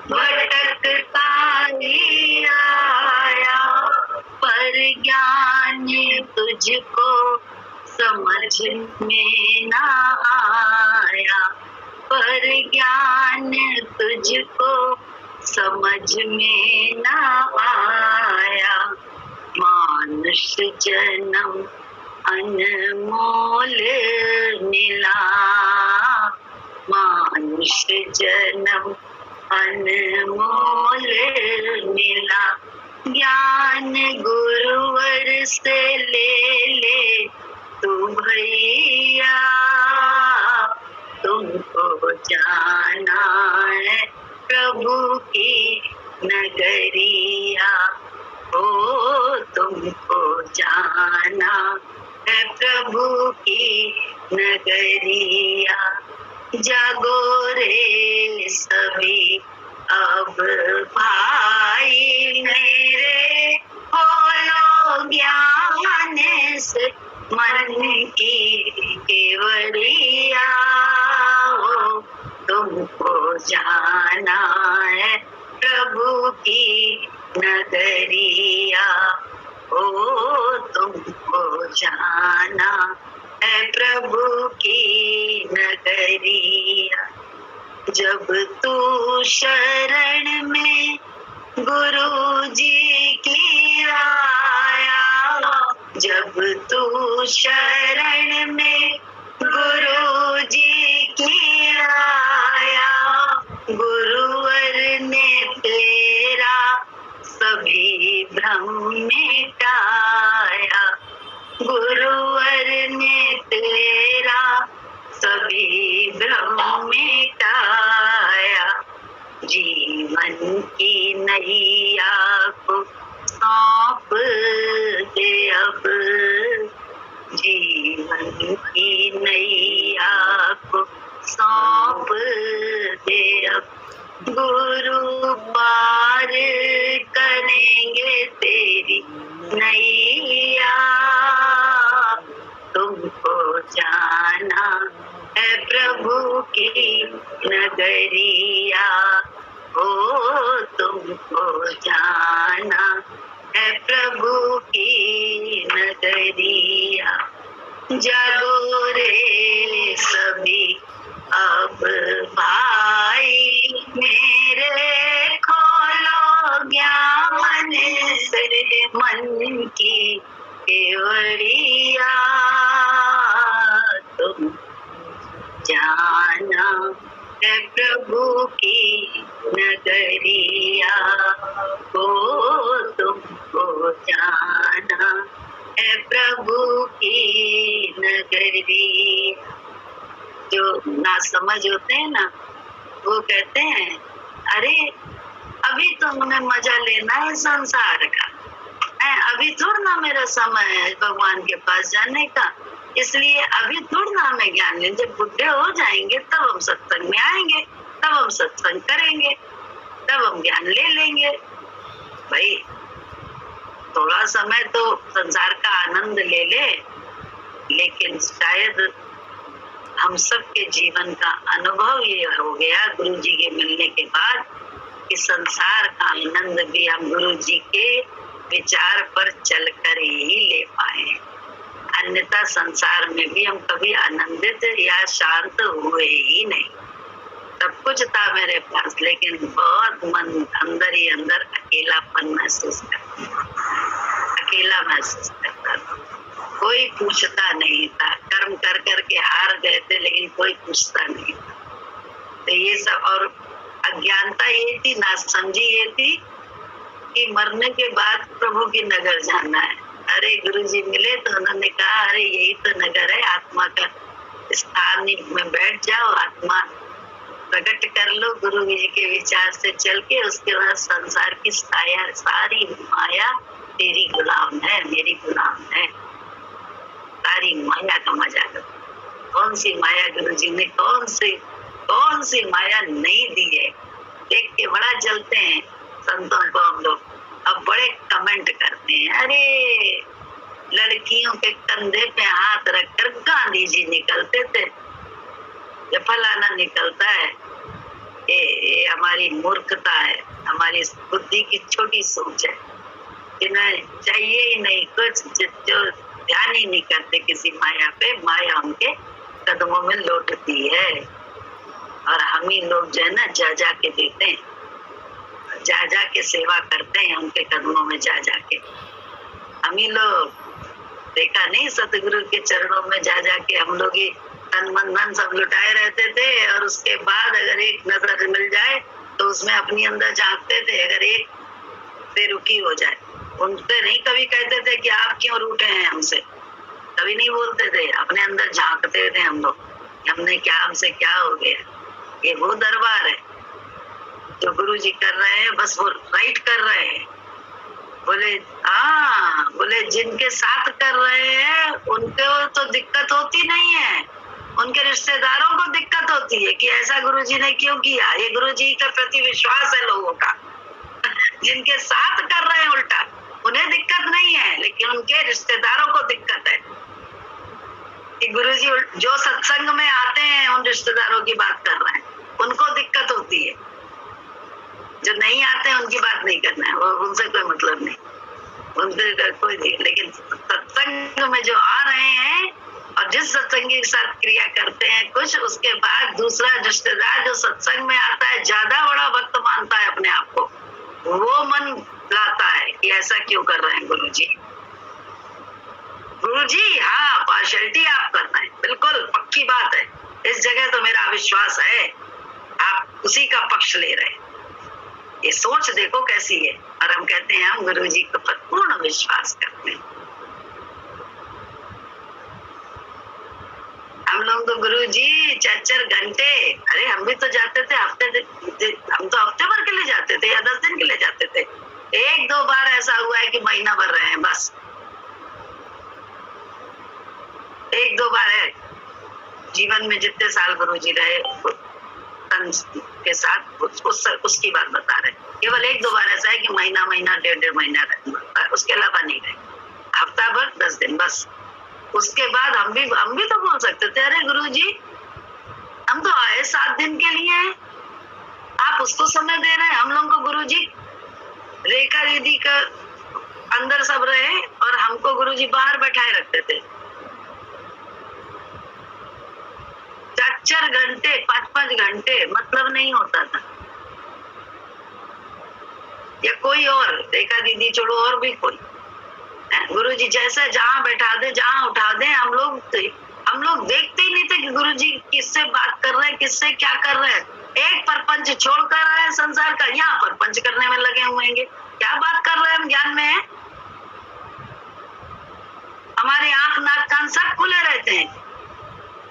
A: भटकता ही आया, पर ज्ञान तुझको समझ में ना आया, पर ज्ञान तुझको समझ में ना आया, मानुष जन्म अनमोल मिला, मानुष जन्म अनमोल मिला, ज्ञान गुरुवर से ले तू भैया, तुमको जाना है प्रभु की नगरिया, ओ तुमको जाना है प्रभु की नगरिया। जागो रे सभी अब भाई मेरे, खोलो ज्ञान से मन की केवड़िया, तुमको जाना है प्रभु की नगरिया, ओ तुमको जाना है प्रभु की नगरिया। जब तू शरण में गुरु जी की आया, जब तू शरण में गुरु जी की आया, गुरुवर ने तेरा सभी भ्रम मिटाया, गुरुवर ने तेरा सभी भ्रम मिटाया, जीवन की नैया को सौंप दे अब, जीवन की नैया को सौंप दे अब, गुरु पार करेंगे तेरी नैया, तुमको जाना है प्रभु की नगरिया, ओ तुमको जाना है प्रभु की नगरिया, जागो रे सभी अब भाई मेरे, खोलो ज्ञान से मन की केवड़िया, तुम जाना है प्रभु की नगरिया, ओ तुमको जाना है प्रभु की नगरिया। जो ना समझ होते हैं ना, वो कहते हैं अरे अभी तो हमें मजा लेना है संसार का, अभी थोड़ा ना मेरा समय है भगवान के पास जाने का, इसलिए अभी थोड़ा ना हमें ज्ञान लें, जब बुढ़े हो जाएंगे तब हम सत्संग में आएंगे, तब हम सत्संग करेंगे, तब हम ज्ञान ले लेंगे। भाई थोड़ा समय तो संसार का आनंद ले ले, लेकिन शायद हम सबके जीवन का अनुभव ये हो गया गुरु जी के मिलने के बाद कि संसार का आनंद भी हम गुरु जी के विचार पर चलकर ही ले पाए, अन्यथा संसार में भी हम कभी आनंदित या शांत हुए ही नहीं। सब कुछ था मेरे पास, लेकिन बहुत मन अंदर ही अंदर अकेलापन महसूस करता, अकेला महसूस करता था। कोई पूछता नहीं था, कर्म कर कर के हार गए थे, लेकिन कोई पूछता नहीं था। तो ये सब, और अज्ञानता ये थी, नासमझी ये थी कि मरने के बाद प्रभु की नगर जाना है। अरे गुरुजी मिले तो उन्होंने कहा अरे यही तो नगर है, आत्मा का स्थान में बैठ जाओ, आत्मा प्रकट कर लो गुरु जी के विचार से चल के, उसके बाद संसार की सारी माया तेरी गुलाम है, मेरी गुलाम है, सारी माया का मजा लो। कौन सी माया गुरु जी ने कौन सी माया नहीं दी है, देख के बड़ा जलते हैं संतों को हम लोग। अब बड़े कमेंट करते हैं, अरे लड़कियों के कंधे पे हाथ रखकर गांधी जी निकलते थे, ये फलाना निकलता है, ये हमारी मूर्खता है, हमारी बुद्धि की छोटी सोच है, इन्हें चाहिए ही नहीं कुछ, जो ध्यान ही नहीं करते किसी माया पे, माया उनके कदमों में लौटती है। और हम ही लोग जो है ना जा जा के देते हैं, जा जा के सेवा करते हैं उनके कदमों में जा जा के। हम ही लोग देखा नहीं, सतगुरु के चरणों में जा जा के हम लोग ही तन मन धन सब लुटाए रहते थे, और उसके बाद अगर एक नजर मिल जाए तो उसमें अपनी अंदर झांकते थे, अगर एक से रुकी हो जाए। उनसे नहीं कभी कहते थे कि आप क्यों रूठे हैं हमसे, कभी नहीं बोलते थे, अपने अंदर झांकते थे हम लोग, हमने क्या, हमसे क्या हो गया। ये वो दरबार है जो गुरु जी कर रहे हैं, बस वो राइट कर रहे हैं। बोले हाँ, बोले जिनके साथ कर रहे हैं उनको तो दिक्कत होती नहीं है, उनके रिश्तेदारों को दिक्कत होती है कि ऐसा गुरु जी ने क्यों किया। ये गुरु जी का प्रति विश्वास है लोगों का। जिनके साथ कर रहे हैं उल्टा, उन्हें दिक्कत नहीं है, लेकिन उनके रिश्तेदारों को दिक्कत है कि गुरुजी जो सत्संग में आते हैं उन रिश्तेदारों की बात कर रहे हैं, उनको दिक्कत होती है। जो नहीं आते हैं उनकी बात नहीं करना है, वो उनसे कोई मतलब नहीं। उनसे कोई नहीं, लेकिन सत्संग में जो आ रहे हैं और जिस सत्संगी के साथ क्रिया करते हैं कुछ, उसके बाद दूसरा रिश्तेदार जो सत्संग में आता है ज्यादा बड़ा भक्त मानता है अपने आप को, वो मन लाता है कि ऐसा क्यों कर रहे हैं गुरुजी। गुरुजी हाँ, पार्शियलिटी आप करना है, बिल्कुल पक्की बात है, इस जगह तो मेरा विश्वास है, आप उसी का पक्ष ले रहे हैं। ये सोच देखो कैसी है। और हम कहते हैं हम गुरुजी को पूर्ण विश्वास करते हैं। हम लोग तो गुरुजी 4-4 घंटे, अरे हम भी तो जाते थे हम तो हफ्ते भर के लिए जाते थे या 10 दिन के लिए जाते थे। 1-2 बार ऐसा हुआ है कि महीना भर रहे हैं, बस 1-2 बार है जीवन में। जितने साल गुरुजी रहे के साथ उसकी बात बता रहे, केवल 1-2 बार ऐसा है कि महीना 1.5 महीना रहे, उसके अलावा नहीं रहे, हफ्ता भर 10 दिन बस। उसके बाद हम भी तो बोल सकते थे, अरे गुरुजी हम तो आए 7 दिन के लिए हैं, आप उसको समय दे रहे हैं। हम लोग को गुरुजी रेखा दीदी का अंदर सब रहे और हमको गुरुजी बाहर बैठाए रखते थे। 4-4 घंटे 5-5 घंटे मतलब नहीं होता था। या कोई और, रेखा दीदी छोड़ो और भी कोई, गुरुजी जैसे जहाँ बैठा दे जहाँ उठा दे, हम लोग देखते ही नहीं थे कि गुरुजी किससे बात कर रहे हैं, किससे क्या कर रहे हैं। एक परपंच छोड़ कर रहे हैं संसार का, यहाँ परपंच करने में लगे हुए हैं। क्या बात कर रहे हैं, हम ज्ञान में है, हमारे आंख नाक कान सब खुले रहते हैं।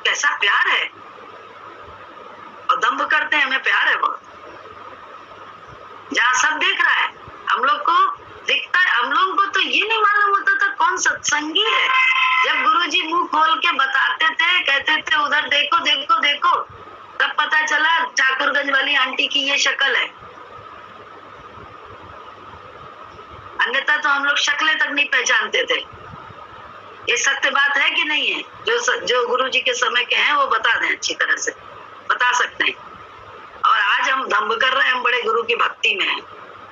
A: कैसा प्यार है, और दम्भ करते हैं, हमें प्यार है बहुत। जहाँ सब देख रहा है, हम लोग को दिखता है। हम लोगों को तो ये नहीं मालूम होता था कौन सत्संगी है। जब गुरुजी मुंह खोल के बताते थे, कहते थे उधर देखो देखो देखो, तब पता चला ठाकुरगंज वाली आंटी की ये शक्ल है। अन्यथा तो हम लोग शक्लें तक नहीं पहचानते थे। ये सत्य बात है कि नहीं है? जो गुरुजी के समय के हैं वो बता दें, अच्छी तरह से बता सकते हैं। और आज हम दम्भ कर रहे हैं, हम बड़े गुरु की भक्ति में हैं,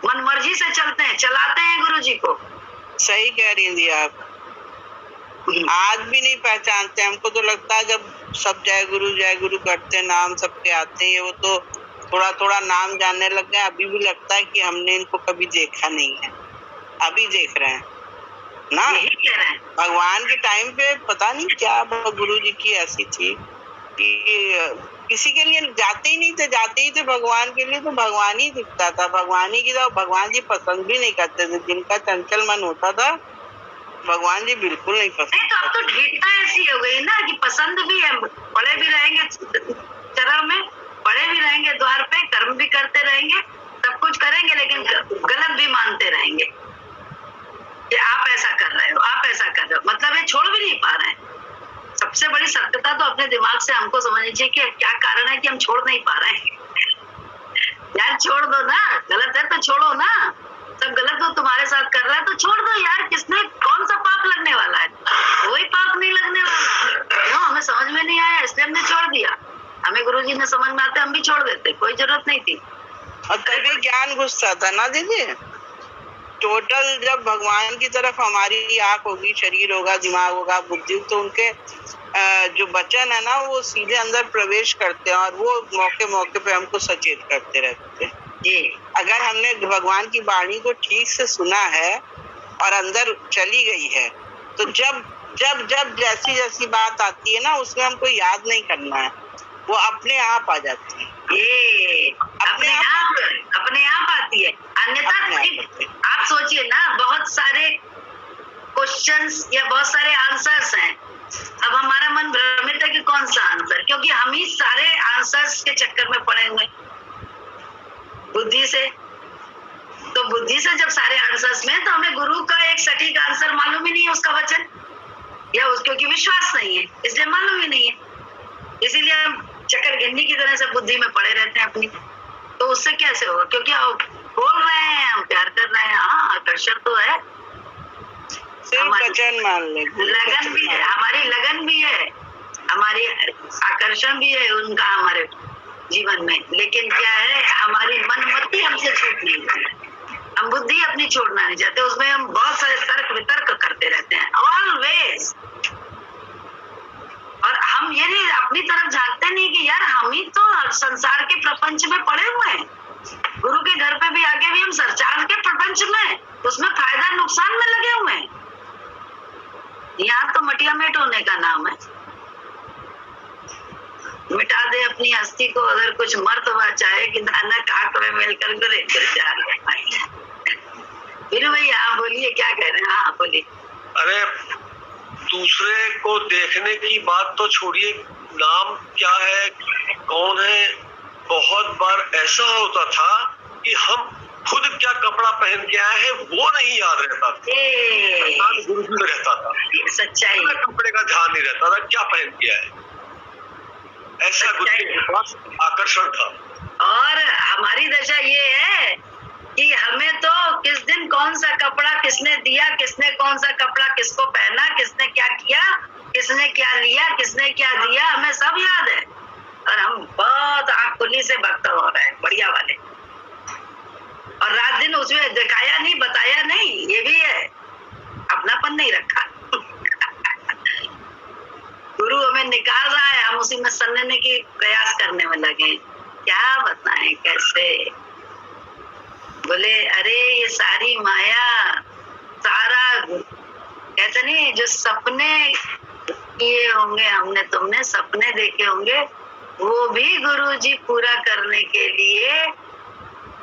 A: मन मर्जी से चलते हैं, चलाते हैं गुरुजी को।
B: सही कह रही थी आप। आज भी नहीं पहचानते। हमको तो लगता है जब सब जय गुरु करते हैं, नाम सबके आते हैं, वो तो थोड़ा थोड़ा नाम जानने लग गए। अभी भी लगता है कि हमने इनको कभी देखा नहीं है, अभी देख रहे हैं ना। भगवान के टाइम पे पता नहीं क्या गुरुजी की ऐसी थी कि किसी के लिए जाते ही थे भगवान के लिए, तो भगवान ही दिखता था, भगवान ही की था। भगवान जी पसंद भी नहीं करते थे, जिनका चंचल मन होता था भगवान जी बिल्कुल नहीं पसंद।
A: नहीं, तो अब तो ढीठता ऐसी हो गई ना कि पसंद भी है, पड़े भी रहेंगे चरण में, पड़े भी रहेंगे द्वार पे, कर्म भी करते रहेंगे, सब कुछ करेंगे, लेकिन गलत भी मानते रहेंगे कि आप ऐसा कर रहे हो, आप ऐसा कर रहे हो, मतलब ये छोड़ भी नहीं पा रहे हैं। सबसे बड़ी सत्यता तो अपने दिमाग से हमको समझनी चाहिए कि क्या कारण है कि हम छोड़ नहीं पा रहे हैं। यार छोड़ दो ना, गलत है तो छोड़ो ना, सब गलत हो तुम्हारे साथ कर रहा है तो छोड़ दो यार। किसने कौन सा पाप लगने वाला है? कोई पाप नहीं लगने वाला। क्यों? हमें समझ में नहीं आया इसलिए हमने छोड़ दिया। हमें गुरुजी ने समझ में आते हम भी छोड़ देते, कोई जरूरत नहीं थी।
B: और तभी ज्ञान घुसता था ना दीदी। टोटल जब भगवान की तरफ हमारी आंख होगी, शरीर होगा, दिमाग होगा, बुद्धि, तो उनके जो वचन है ना वो सीधे अंदर प्रवेश करते हैं और वो मौके मौके पे हमको सचेत करते रहते हैं। अगर हमने भगवान की वाणी को ठीक से सुना है और अंदर चली गई है, तो जब जब जब जैसी जैसी बात आती है ना, उसमें हमको याद नहीं करना है, वो अपने आप आ जाती है।
A: ये अपने आप आती है। अन्यथा आप सोचिए ना, बहुत सारे क्वेश्चंस या बहुत सारे आंसर्स हैं, अब हमारा मन भ्रमित है कि कौन सा आंसर, क्योंकि हम ही सारे आंसर्स के चक्कर में पड़े हुए बुद्धि से। तो बुद्धि से जब सारे आंसर्स में, तो हमें गुरु का एक सटीक आंसर मालूम ही नहीं है, उसका वचन या क्योंकि विश्वास नहीं है इसलिए मालूम ही नहीं है। इसीलिए हम चक्कर गिन्नी की तरह से बुद्धि में पड़े रहते हैं अपनी। तो उससे कैसे होगा? क्योंकि बोल रहे हैं, हम प्यार कर रहे हैं, हाँ आकर्षण तो है,
B: वचन मान ले,
A: लगन भी है, हमारी लगन भी है, हमारी आकर्षण भी है उनका हमारे जीवन में। लेकिन क्या है, हमारी मनमति हमसे छूट नहीं रही है। हम बुद्धि अपनी छोड़ना नहीं चाहते, उसमें हम बहुत सारे तर्क वितर्क करते रहते हैं ऑलवेज। और हम ये नहीं अपनी तरफ झांकते नहीं कि यार हम ही तो संसार के प्रपंच में पड़े हुए हैं। गुरु के घर पे भी आके भी हम संसार के प्रपंच में, उसमें फायदा नुकसान में लगे हुए हैं। यहाँ तो मटिया मेट होने का नाम है। मिटा दे अपनी हस्ती को अगर कुछ मर्तबा चाहे कि दाना काक में मिलकर करे फिर भाई आप बोलिए क्या कह रहे हैं? हाँ बोलिए।
C: अरे दूसरे को देखने की बात तो छोड़िए, नाम क्या है कौन है, बहुत बार ऐसा होता था कि हम खुद क्या कपड़ा पहन के आए हैं वो नहीं याद रहता था, गुरु में रहता था।
A: सच्चाई,
C: कपड़े का ध्यान नहीं रहता था क्या पहन के आए, ऐसा आकर्षण था।
A: और हमारी दशा ये है कि हमें तो किस दिन कौन सा कपड़ा किसने दिया, किसने कौन सा कपड़ा किसको पहना, किसने क्या किया, किसने क्या लिया, किसने क्या दिया, हमें सब याद है। और हम बहुत आँख खुली से भक्त हो रहे हैं, बढ़िया वाले। और रात दिन उसमें दिखाया नहीं, बताया नहीं, ये भी है, अपनापन नहीं रखा। गुरु हमें निकाल रहा है, हम उसी में सन्ने की प्रयास करने में लगे। क्या बताएं कैसे? बोले अरे ये सारी माया, सारा कहते नहीं, जो सपने किए होंगे हमने, तुमने सपने देखे होंगे, वो भी गुरुजी पूरा करने के लिए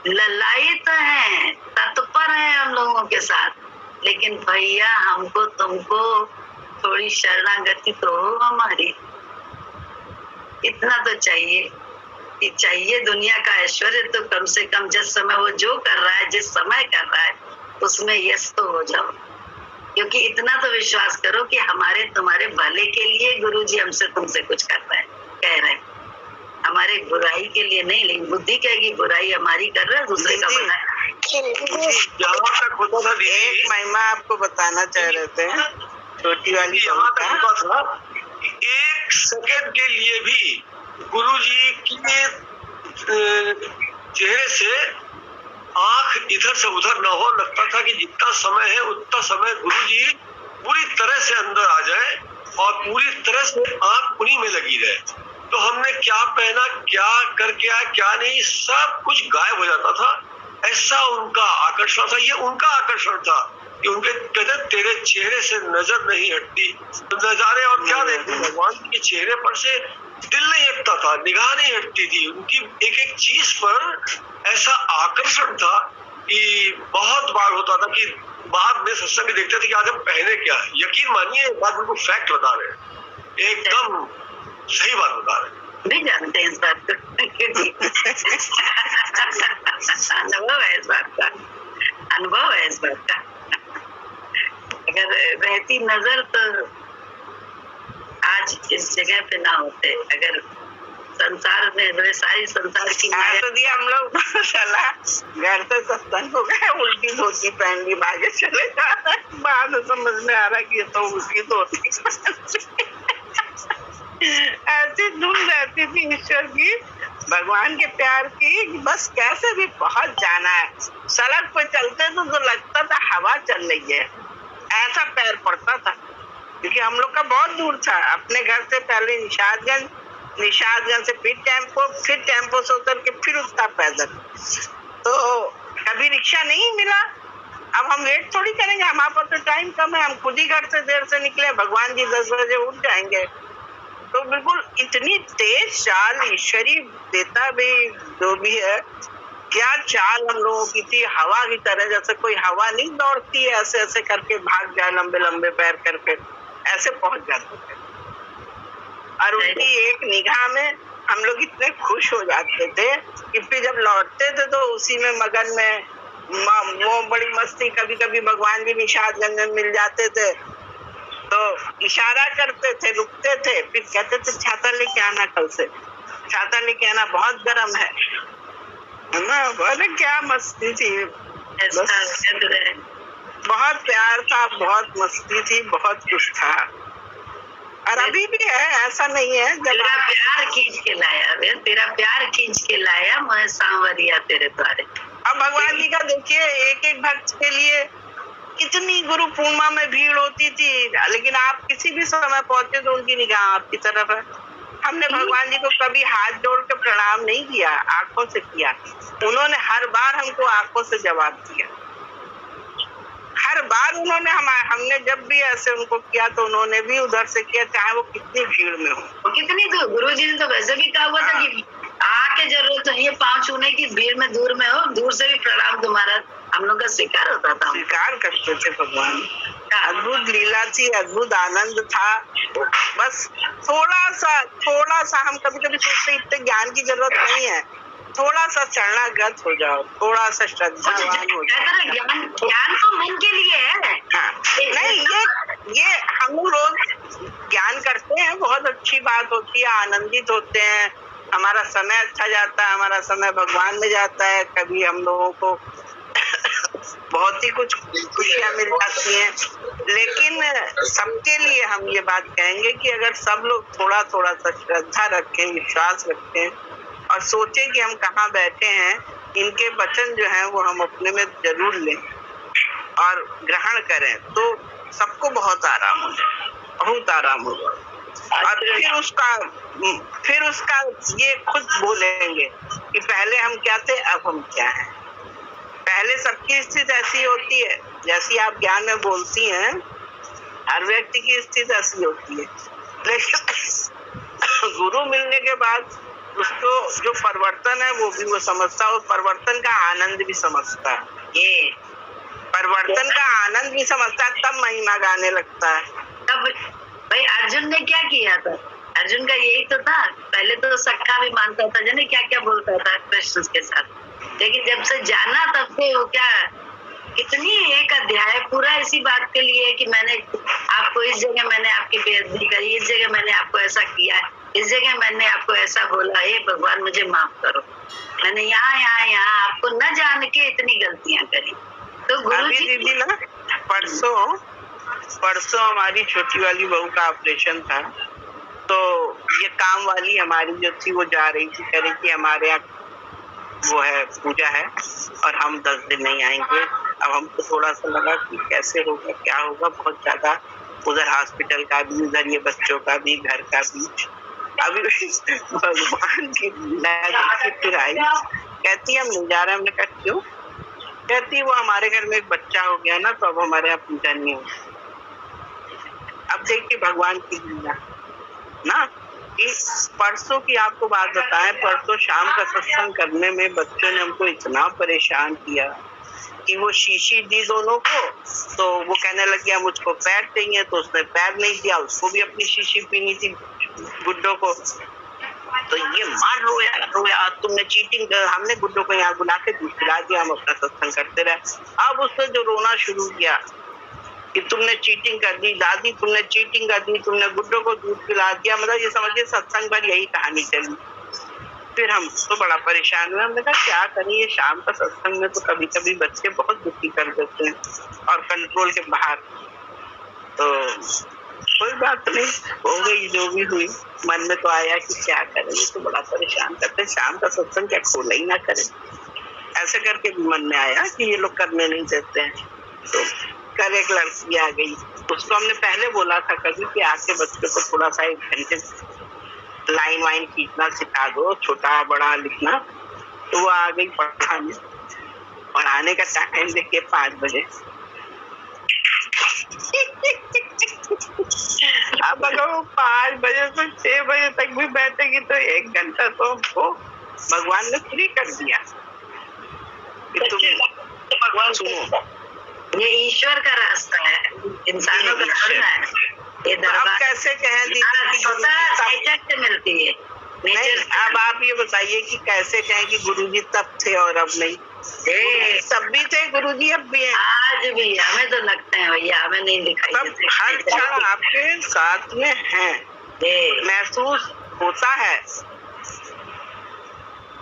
A: ललायित हैं, तत्पर हैं हम लोगों के साथ। लेकिन भैया हमको तुमको थोड़ी शरणागति तो हो हमारी, इतना तो चाहिए कि चाहिए। दुनिया का ऐश्वर्य तो कम से कम जिस समय वो जो कर रहा है, जिस समय कर रहा है, उसमें यस तो हो जाओ। क्योंकि इतना तो विश्वास करो कि हमारे तुम्हारे भले के लिए गुरुजी हमसे तुमसे कुछ कर रहे हैं, कह रहे हैं, हमारे बुराई के लिए नहीं। लेकिन बुद्धि कहेगी बुराई हमारी कर रहे हैं, दूसरे का भला।
C: यहाँ तक होता था,
B: एक महिमा आपको बताना चाह रहे थे, छोटी वाली।
C: यहाँ तक होता था एक सेकंड के लिए भी गुरुजी के चेहरे से आंख इधर से उधर न हो, लगता था कि जितना समय है उतना समय गुरुजी पूरी तरह से अंदर आ जाए और पूरी तरह से आंख उन्हीं में लगी रहे। तो हमने क्या पहना, क्या करके आया, क्या नहीं, सब कुछ गायब हो जाता था। ऐसा उनका आकर्षण था, ये उनका आकर्षण था कि उनके कहते तेरे चेहरे से नजर नहीं हटती। नजारे और क्या देखते, भगवान के चेहरे पर से दिल नहीं हटता था, निगाह नहीं हटती थी। उनकी एक एक चीज पर ऐसा आकर्षण था कि बहुत बार होता था कि बाद में सत्संग देखते थे कि आज हम पहने क्या है। यकीन मानिए बात बिल्कुल फैक्ट बता रहे हैं, एकदम सही बात बता रहे हैं।
A: नहीं जानते हैं इस बात को। अनुभव है इस बात का, अनुभव है इस बात का। अगर रहती नजर तो आज इस जगह पे ना होते। अगर संसार में सारी संसार की माया
B: तो दिया हम लोग चला घर से सत्संग हो गया, उल्टी धोती पहन ली, भागे चले जा। बाद में समझ में आ रहा कि ये तो उल्टी धोती ऐसी धुन रहती थी ईश्वर की, भगवान के प्यार की, बस कैसे भी पहुंच जाना है। सड़क पे चलते तो लगता था हवा चल रही है, ऐसा पैर पड़ता था। क्योंकि हम लोग का बहुत दूर था, अपने घर से पहले निशादगंज से फिर टेम्पो से उतर के फिर उठता पैदल। तो कभी रिक्शा नहीं मिला। अब हम वेट थोड़ी करेंगे, हमारे पास तो टाइम कम है, हम खुद ही घर से देर से निकले, भगवान जी 10 बजे उठ जाएंगे। तो बिल्कुल इतनी तेज चाल ईश्वरी देता भी जो भी है, क्या चाल हम लोगों की थी, हवा की तरह। जैसे कोई हवा नहीं दौड़ती है, ऐसे ऐसे करके भाग जाए, लंबे लंबे पैर करके ऐसे पहुंच जाते थे। और उनकी एक निगाह में हम लोग इतने खुश हो जाते थे कि फिर जब लौटते थे तो उसी में मगन में वो बड़ी मस्ती। कभी कभी भगवान जी निशादगंज में मिल जाते थे तो इशारा करते थे, रुकते थे, फिर कहते थे छाता लेके आना, कल से छाता लेके आना, बहुत गर्म है ना। बोले क्या मस्ती थी, बहुत प्यार था, बहुत मस्ती थी, बहुत कुछ था। और अभी भी है, ऐसा नहीं है। जब
A: तेरा प्यार खींच के लाया, तेरा प्यार खींच के लाया मैं सांवरिया तेरे द्वारे।
B: अब भगवान जी का देखिए देखिए एक एक भक्त के लिए कितनी गुरु पूर्णिमा में भीड़ होती थी, लेकिन आप किसी भी समय पहुंचे तो उनकी निगाह आपकी तरफ है। हमने भगवान जी को कभी हाथ जोड़ के प्रणाम नहीं किया, आंखों से किया। उन्होंने हर बार हमको आंखों से जवाब दिया, हर बार उन्होंने हमने जब भी ऐसे उनको किया तो उन्होंने भी उधर से किया, चाहे वो कितनी भीड़ में हो।
A: कितनी दूर गुरु जी ने तो वैसे भी कहा हुआ था कि आके जरूरत नहीं है पाँव छूने की, भीड़ में दूर में हो, दूर से भी प्रणाम तुम्हारा हम लोग का स्वीकार होता था।
B: स्वीकार करते थे भगवान। अद्भुत लीला थी, अद्भुत आनंद था। बस थोड़ा सा हम कभी कभी सोचते इतने ज्ञान की जरूरत नहीं है, थोड़ा सा शरणागत हो जाओ, थोड़ा सा श्रद्धावान हो जाओ।
A: ज्ञान तो मन के लिए है।
B: हाँ, नहीं ये हम रोज ज्ञान करते हैं, बहुत अच्छी बात होती है, आनंदित होते हैं, हमारा समय अच्छा जाता है, हमारा समय भगवान में जाता है। कभी हम लोगों को बहुत ही कुछ खुशियां मिल जाती हैं, लेकिन सबके लिए हम ये बात कहेंगे कि अगर सब लोग थोड़ा थोड़ा सा श्रद्धा रखें, विश्वास रखें और सोचें कि हम कहाँ बैठे हैं, इनके वचन जो हैं वो हम अपने में जरूर लें और ग्रहण करें, तो सबको बहुत आराम होगा, बहुत आराम होगा। और फिर उसका ये खुद बोलेंगे कि पहले हम क्या थे, अब हम क्या हैं। पहले सबकी स्थिति ऐसी होती है जैसी आप ज्ञान में बोलती हैं, हर व्यक्ति की स्थिति ऐसी होती है, लेकिन गुरु मिलने के बाद उसको जो परिवर्तन है वो भी वो समझता है, और परिवर्तन का आनंद भी समझता है। ये परिवर्तन का आनंद भी समझता है, तब महिमा गाने लगता है।
A: तब भाई अर्जुन ने क्या किया था, अर्जुन का यही तो था, पहले तो सखा भी मानता था, जाने क्या क्या बोलता था कृष्ण के साथ, लेकिन जब से जाना तब से वो क्या कितनी एक अध्याय पूरा इसी बात के लिए कि मैंने आपको इस जगह मैंने आपकी बेइज्जती करी, इस जगह मैंने आपको ऐसा किया, इस जगह मैंने आपको ऐसा बोला, हे भगवान मुझे माफ करो, मैंने यहाँ आपको न जान के इतनी गलतियां करी। तो गुरु जी
B: दीदी ना परसों हमारी छोटी वाली बहू का ऑपरेशन था, तो ये काम वाली हमारी जो थी वो जा रही थी, कह रही थी हमारे यहाँ वो है पूजा है और हम 10 दिन नहीं आएंगे। अब हमको थोड़ा सा लगा कि कैसे होगा, क्या होगा, बहुत ज्यादा उधर हॉस्पिटल का भी, उधर ये बच्चों का भी, घर का भी। अभी भगवान की फिर आई, कहती हम नहीं जा रहे। हमने कहा क्यों? कहती वो हमारे घर में एक बच्चा हो गया ना, तो अब हमारे यहाँ पूजा नहीं होगी। अब देखिए भगवान की लीला ना। परसों की आपको बात बताएं, परसों शाम का सत्संग करने में बच्चों ने हमको इतना परेशान किया कि वो शीशी दी दोनों को, तो वो कहने लग गया मुझको पैर चाहिए, तो उसने पैर नहीं दिया, उसको भी अपनी शीशी पीनी थी गुड्डो को। तो ये मार रोया तुमने चीटिंग। हमने गुड्डो को यहाँ बुला के दूध पिला दिया, हम अपना सत्संग करते रहे। अब उसने जो रोना शुरू किया कि तुमने चीटिंग कर दी दादी, तुमने चीटिंग कर दी, तुमने गुड्डो को दूध पिला दिया, मतलब ये समझिए सत्संग पर यही कहानी चली। फिर हम तो बड़ा परेशान हुए, हमने कहा क्या करें, ये शाम का सत्संग में तो कभी कभी बच्चे बहुत दुखी कर देते हैं और कंट्रोल के बाहर। तो कोई बात नहीं, हो गई जो भी हुई। मन में तो आया कि क्या करें, ये तो बड़ा परेशान करते, शाम का सत्संग क्या खोला ही ना करें। ऐसे करके भी मन में आया कि ये लोग करने नहीं देते हैं। तो कल एक लड़की आ गई, उसको हमने पहले बोला था कभी कि आके बच्चों को थोड़ा सा 1 घंटे लाइन वाइन खींचना सिखा दो, छोटा बड़ा लिखना। तो वो आ गई पढ़ाने का टाइम देखिए 5 बजे। अब अगर वो 5 बजे से 6 बजे तक भी बैठेगी तो 1 घंटा तो हमको भगवान ने फ्री कर दिया कि तुम भगवान सुनो।
A: ये ईश्वर का रास्ता है, इंसानों का रास्ता है। ये दरबार
B: कैसे कहें
A: नेचर मिलती है।
B: नहीं, अब आप ये बताइए कि कैसे कहें कि गुरुजी तब थे और अब नहीं? तब भी थे गुरुजी, अब भी हैं,
A: आज भी। हमें तो लगता है भैया, हमें नहीं दिखाई
B: देते। हर क्षण आपके साथ में हैं, महसूस होता है,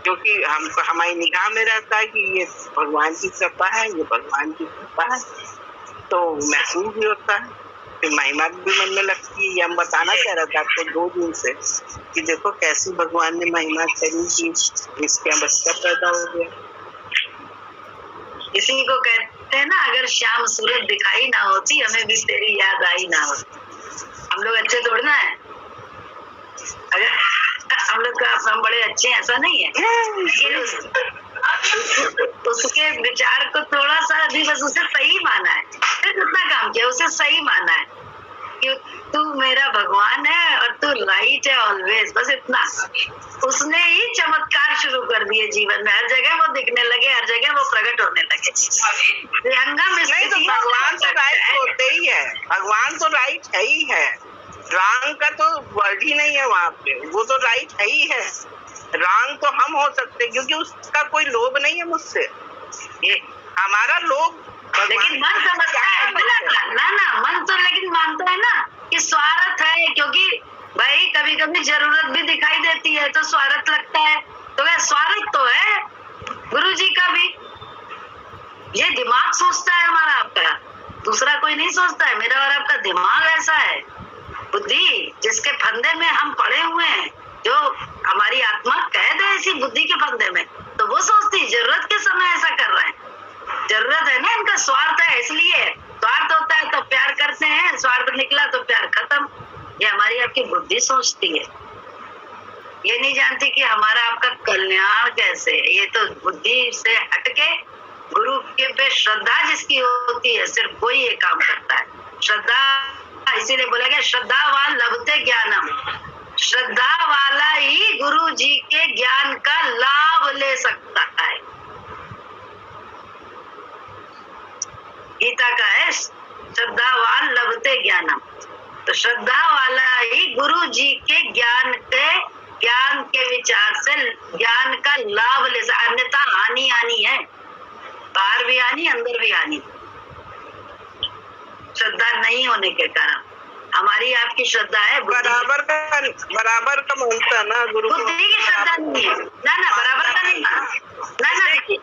B: क्योंकि हमको हमारी निगाह में रहता है कि ये भगवान की कृपा है, ये भगवान की कृपा है, तो महसूस भी होता है। फिर महिमा भी मन में लगती है। ये हम बताना चाह रहे थे आपको 2 दिन से कि देखो कैसी भगवान ने महिमा करी कि इसके बच्चा पैदा हो गया।
A: इसी को कहते हैं ना, अगर शाम सूरज दिखाई ना होती हमें भी तेरी याद आई ना होती। हम लोग अच्छे थोड़ी ना है, अगर हम लोग का हम बड़े अच्छे हैं ऐसा नहीं है, उसके विचार को थोड़ा सा भी बस उसे सही माना है, फिर उतना काम किया, उसे सही माना है कि तू मेरा भगवान है और तू लाइट है ऑलवेज, बस इतना। उसने ही चमत्कार शुरू कर दिए जीवन में, हर जगह वो दिखने लगे, हर जगह वो प्रकट होने लगे। प्रियंका मिश्र
B: तो भगवान तो राइट होते ही है, भगवान तो राइट है ही है, रॉन्ग का तो वर्ड ही नहीं है वहाँ पे, वो तो राइट है ही है। रॉन्ग तो हम हो सकते क्योंकि उसका कोई लोभ नहीं है मुझसे, ये हमारा लोभ।
A: लेकिन मन समझता है ना, मन तो लेकिन मानता है ना कि स्वार्थ है, क्योंकि भाई कभी कभी जरूरत भी दिखाई देती है तो स्वार्थ लगता है, तो वह स्वार्थ तो है गुरु जी का भी। ये दिमाग सोचता है हमारा आपका, दूसरा कोई नहीं सोचता है। मेरा और आपका दिमाग ऐसा है, बुद्धि जिसके फंदे में हम पड़े हुए हैं, जो हमारी आत्मा कैद है इसी बुद्धि के फंदे में, तो वो सोचती जरूरत के समय ऐसा कर रहे हैं। जरूरत है ना, इनका स्वार्थ है, इसलिए स्वार्थ होता है तो प्यार करते हैं, स्वार्थ निकला तो प्यार खत्म। ये हमारी आपकी बुद्धि सोचती है, ये नहीं जानती कि हमारा आपका कल्याण कैसे है। ये तो बुद्धि से हटके गुरु के पे श्रद्धा जिसकी होती है, सिर्फ वही ये काम करता है। श्रद्धा, इसीलिए बोला गया श्रद्धावान लभते ज्ञानम, श्रद्धा वाला ही गुरु जी के ज्ञान का लाभ ले सकता है। गीता का है श्रद्धावान लभते ज्ञानम, तो श्रद्धा वाला ही गुरु जी के ज्ञान के विचार से ज्ञान का लाभ ले सकता, अन्यथा हानि आनी है, बाहर भी आनी अंदर भी आनी। श्रद्धा नहीं होने के कारण हमारी आपकी श्रद्धा है
B: बराबर का मानता ना गुरु,
A: बुद्धि की श्रद्धा नहीं है ना बराबर का नहीं ना देखिए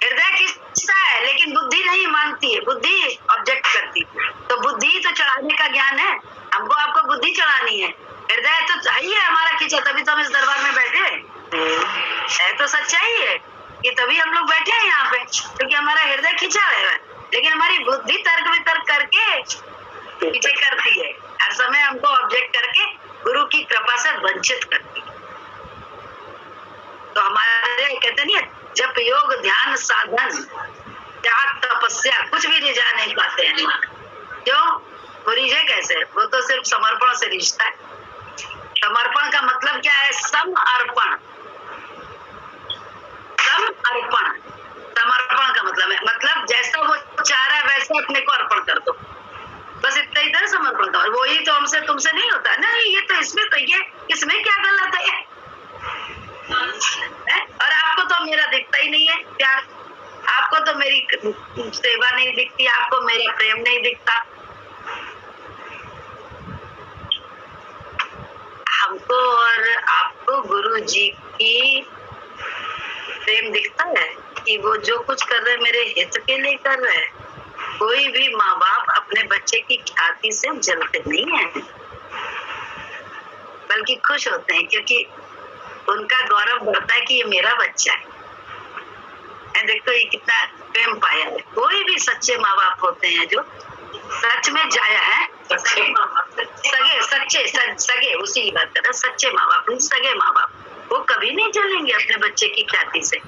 A: हृदय किसका है, लेकिन बुद्धि नहीं मानती है, बुद्धि ऑब्जेक्ट करती है। तो बुद्धि तो चढ़ाने का ज्ञान है, हमको आपको बुद्धि चढ़ानी है। हृदय तो है ही है हमारा खींचा, तभी तो हम इस दरबार में बैठे है, तो सच्चाई है कि तभी हम लोग बैठे हैं यहाँ पे, क्योंकि हमारा हृदय खींचा है। लेकिन हमारी बुद्धि तर्क वितर्क करके पीछे करती है, हर समय हमको ऑब्जेक्ट करके गुरु की कृपा से वंचित करती है। तो हमारे कहते नहीं, जब योग ध्यान साधन त्याग तपस्या कुछ भी रिझा नहीं पाते हैं। क्यों? वो रिझे कैसे? वो तो सिर्फ समर्पण से रिझता है। समर्पण का मतलब क्या है? समर्पण। समर्पण समर्पण का मतलब जैसा वो चाह रहा है वैसे अपने को अर्पण कर दो, बस इतना ही समर्पण का। और वही तो हमसे तुमसे नहीं होता ना, ये तो इसमें तो ये इसमें क्या गलत है? और आपको तो मेरा दिखता ही नहीं है प्यार, आपको तो मेरी सेवा नहीं दिखती, आपको मेरा प्रेम नहीं दिखता। हमको और आपको गुरु जी की प्रेम दिखता है कि वो जो कुछ कर रहे हैं मेरे हित के लिए कर रहे हैं। कोई भी माँ बाप अपने बच्चे की ख्याति से जलते नहीं है, बल्कि खुश होते हैं, क्योंकि उनका गौरव बढ़ता है कि ये मेरा बच्चा है। देखो ये कितना प्रेम पाया है। कोई भी सच्चे माँ बाप होते हैं जो सच में जाया है, सगे उसी की बात कर रहे, सच्चे माँ बाप, सगे माँ बाप, वो कभी नहीं जलेंगे अपने बच्चे की ख्याति से,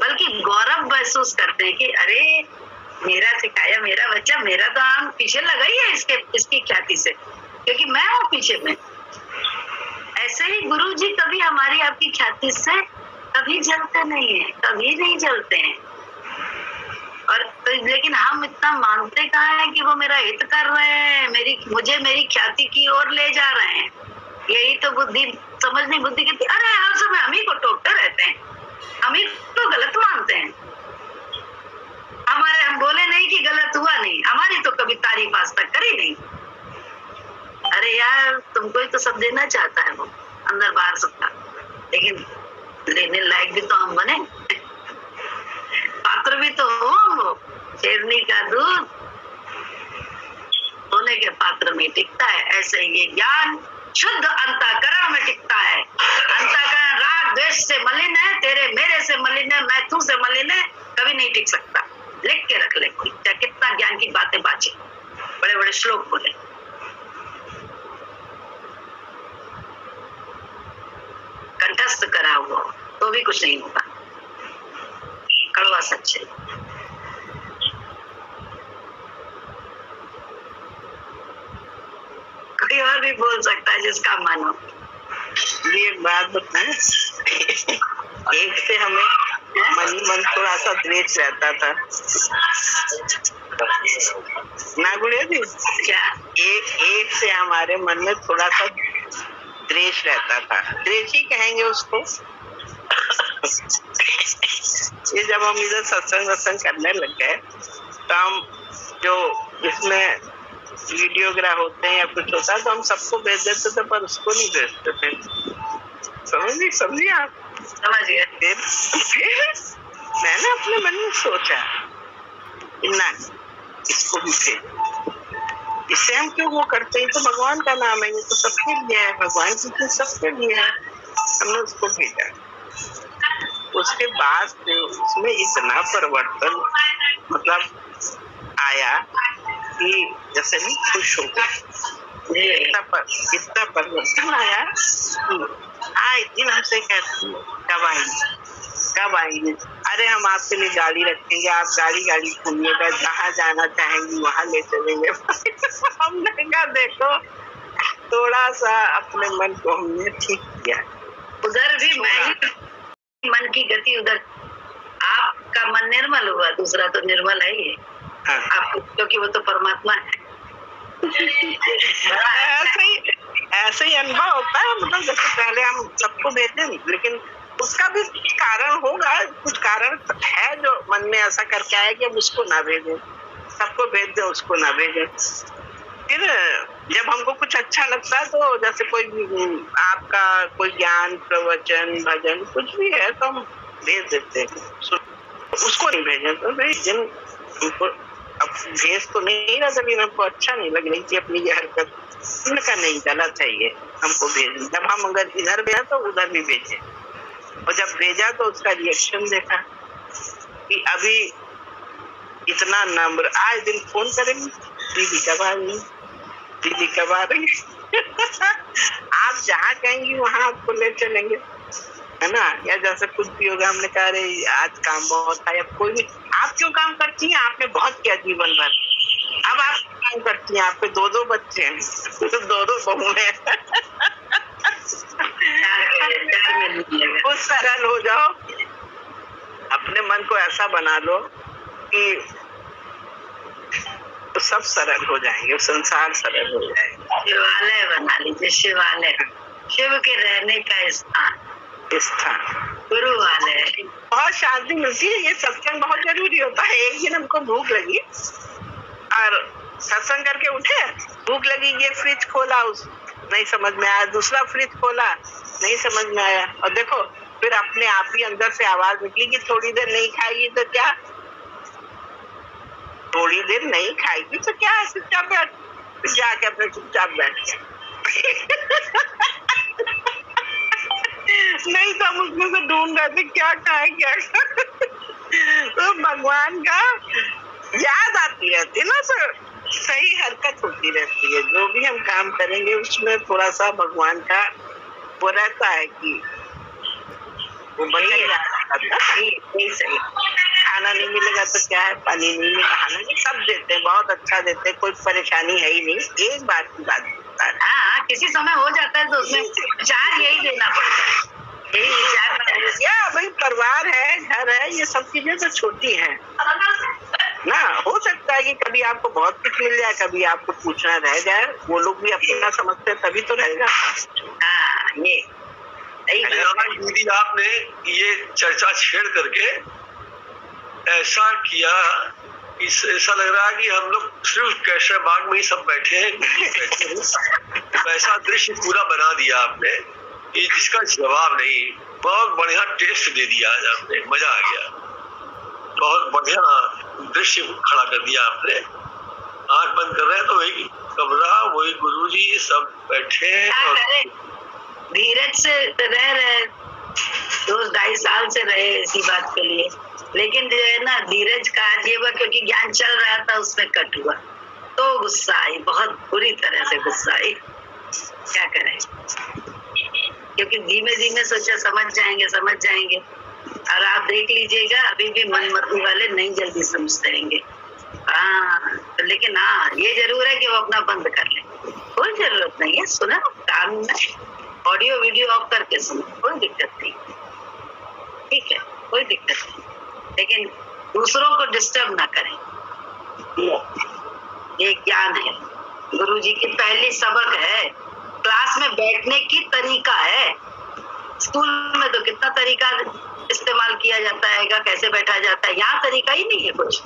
A: बल्कि गौरव महसूस करते हैं कि अरे मेरा सिखाया मेरा बच्चा, मेरा तो आम पीछे लगा ही है इसकी ख्याति से, क्योंकि मैं हूँ पीछे में। ऐसे ही गुरु जी कभी हमारी आपकी ख्याति से कभी जलते नहीं है, कभी नहीं जलते हैं। और लेकिन हम इतना मानते कहाँ हैं कि वो मेरा हित कर रहे हैं, मुझे मेरी ख्याति की ओर ले जा रहे हैं। यही तो बुद्धि समझनी, बुद्धि की अरे हर समय हम ही को टोकते रहते हैं, हम ही तो गलत मानते हैं। हम बोले नहीं कि गलत हुआ नहीं, हमारी तो कभी तारीफ आज तक करी नहीं। अरे यार तुमको ही तो सब देना चाहता है वो, अंदर बाहर सबका, लेकिन लेने लायक भी तो हम बने, पात्र भी तो हो हम। वो शेरनी का दूध सोने के पात्र में टिकता है, ऐसे ये ज्ञान शुद्ध अंतःकरण में टिकता है। अंतःकरण राग द्वेष से मलिन है, तेरे मेरे से मलिन है, मैं तू से मलिन है, टिक सकता। लिख के रख ले, चाहे कितना ज्ञान की बातें बाचे, बड़े बड़े श्लोक बोले, कंठस्थ करा हुआ तो भी कुछ नहीं होगा। कड़वा सच है। कोई और भी बोल सकता है जिसका मन हो।
B: ये एक बात बताएं, एक से हमें मन थोड़ा सा द्वेष रहता था ना गुड़िया जी?
A: क्या?
B: एक से हमारे मन में थोड़ा सा द्वेष रहता था, द्वेष ही कहेंगे उसको। ये जब हम इधर सत्संग करने लग गए तो हम जो इसमें वीडियोग्राफ होते हैं या कुछ होता है तो हम सबको भेज देते थे, पर उसको नहीं भेजते थे। समझिए आप?
A: समझ गए।
B: फिर मैंने अपने मन में सोचा ना, इसको भी भेज, इससे हम क्यों वो करते हैं? तो भगवान का नाम है, ये तो सबके लिए है, भगवान की चीज सबके लिए है। हमने उसको भेजा। उसके बाद से उसमें इतना परिवर्तन मतलब आया कि जैसे भी खुश हो गए, इतना परिवर्तन आया। आए दिन हमसे कहती है कब आएंगे? अरे हम आपके लिए गाड़ी रखेंगे, आप गाड़ी घूमिएगा, जहाँ जाना चाहेंगी वहाँ ले चलेंगे। हमने कहा देखो, थोड़ा सा अपने मन को हमने ठीक किया।
A: उधर भी मैं ही मन की गति, उधर आपका मन निर्मल हुआ, दूसरा तो निर्मल है ही।
B: हाँ।
A: आप, क्योंकि वो तो परमात्मा है।
B: ऐसे ही अनुभव होता है। मतलब जैसे पहले हम सबको भेजते, लेकिन उसका भी कारण होगा, कुछ कारण है जो मन में ऐसा करके आया कि अब उसको ना भेजें, सबको भेज दे, उसको ना भेजें। फिर जब हमको कुछ अच्छा लगता है तो जैसे कोई आपका कोई ज्ञान प्रवचन भजन कुछ भी है तो हम भेज देते हैं, उसको नहीं भेजें। तो भाई जिन उनको अब भेज तो नहीं रहा, लेकिन हमको अच्छा नहीं लग रही थी अपनी ये हरकत, उनका नहीं गलत है ये, हमको भेज। जब हम अगर इधर भेजा तो उधर भी भेजे, और जब भेजा तो उसका रिएक्शन देखा कि अभी इतना नम्र, आज दिन फोन करेंगे, दीदी कब आ रही, दीदी कब आ रही। आप जहाँ कहेंगी वहाँ आपको ले चलेंगे, है ना? या जैसे कुछ भी होगा, हमने कहा अरे आज काम बहुत था, या कोई भी, आप क्यों काम करती हैं, आपने बहुत किया जीवन भर, अब आप काम करती हैं, आपके 2 बच्चे हैं, तो 2 बहू हैं। कुछ सरल हो जाओ, अपने मन को ऐसा बना लो कि तो सब सरल हो जाएंगे, संसार सरल हो जाएगा।
A: शिवालय बना लीजिए, शिवालय, शिव के रहने का स्थान, गुरुवालय।
B: बहुत शांति मिलती है। ये सत्संग बहुत जरूरी होता है। एक दिन हमको भूख लगी और सत्संग करके उठे, भूख लगी, ये फ्रिज खोला, उस नहीं समझ में आया, दूसरा फ्रिज खोला, नहीं समझ में आया, और देखो फिर अपने आप ही अंदर से आवाज निकली कि थोड़ी देर नहीं खाएगी तो क्या, थोड़ी देर नहीं खाएगी तो क्या, चुपचाप बैठ, जाके अपने चुपचाप बैठ। नहीं तो हम उसमें से ढूंढ रहे थे क्या खाए क्या। तो भगवान का याद आती रहती है ना, सर, सही हरकत होती रहती है। जो भी हम काम करेंगे उसमें थोड़ा सा भगवान का वो रहता है कि वो बढ़िया सही। खाना नहीं मिलेगा तो क्या है, पानी नहीं मिलेगा, हालांकि सब देते हैं, बहुत अच्छा देते हैं, कोई परेशानी है ही नहीं। एक बार की बात है,
A: हाँ, किसी समय हो जाता है तो उसमें विचार यही देना पड़ता है, यही विचार
B: या भाई परिवार है, घर है, ये सब चीजें तो छोटी है ना। हो सकता है कि कभी आपको बहुत कुछ मिल जाए, कभी आपको पूछना रह जाए, वो लोग भी अपना समझते हैं तभी तो रहेगा।
A: हाँ, ये
C: दीदी आपने ये चर्चा छेड़ करके ऐसा किया, ऐसा लग रहा है कि हम लोग सिर्फ कैशे बाग में ही सब बैठे हैं। वैसा दृश्य पूरा बना दिया आपने कि जिसका जवाब नहीं। बहुत बढ़िया टेस्ट दे दिया आज आपने, मजा आ गया। बहुत बढ़िया दृश्य खड़ा कर दिया आपने। आंख बंद कर रहे हैं तो वही कमरा, वही गुरुजी सब बैठे हैं,
A: धीरज से रह रहे 2-2.5 साल से रहे इसी बात के लिए। लेकिन जो है ना धीरज का जीवन, क्योंकि ज्ञान चल रहा था उसमें कट हुआ तो गुस्सा आई, बहुत बुरी तरह से गुस्सा आई। क्या करें, क्योंकि धीमे धीमे सोचा समझ जाएंगे। और आप देख लीजिएगा अभी भी मनमतु वाले नहीं जल्दी समझते रहेंगे। तो लेकिन हाँ ये जरूर है कि वो अपना बंद कर ले, कोई जरूरत नहीं है, सुना कान में ऑडियो वीडियो ऑफ करके सुनो, कोई दिक्कत नहीं, ठीक है, कोई दिक्कत नहीं, लेकिन दूसरों को डिस्टर्ब ना करें। ये ज्ञान है, गुरुजी की पहली सबक है, क्लास में बैठने की तरीका है। स्कूल में तो कितना तरीका इस्तेमाल किया जाता है, कैसे बैठा जाता है, यहाँ तरीका ही नहीं है कुछ,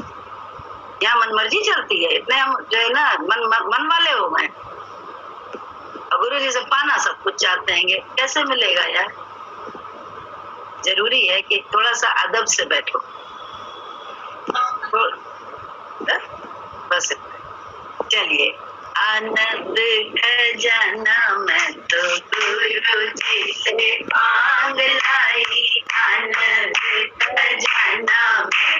A: यहाँ मनमर्जी चलती है। इतने हम जो है ना मन वाले हो गए, गुरु जी से पाना सब कुछ चाहते हैं, कैसे मिलेगा यार। जरूरी है कि थोड़ा सा अदब से बैठो, बस। चलिए, आनंद खजाना मैं तो गुरु जी से मांग लाई, आनंद खजाना मैं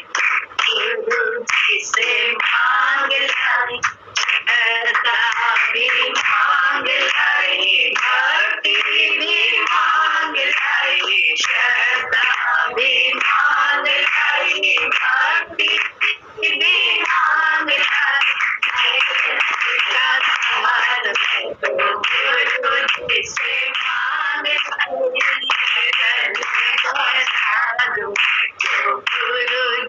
A: गुरु जी से मांग लाई, श्रद्धा भी मांग लाई, भक्ति भी मांग लाई, श्रद्धा भी मांग लाई, भक्ति भी मांग लाई, गुरु जी से मांग लाई, गुरु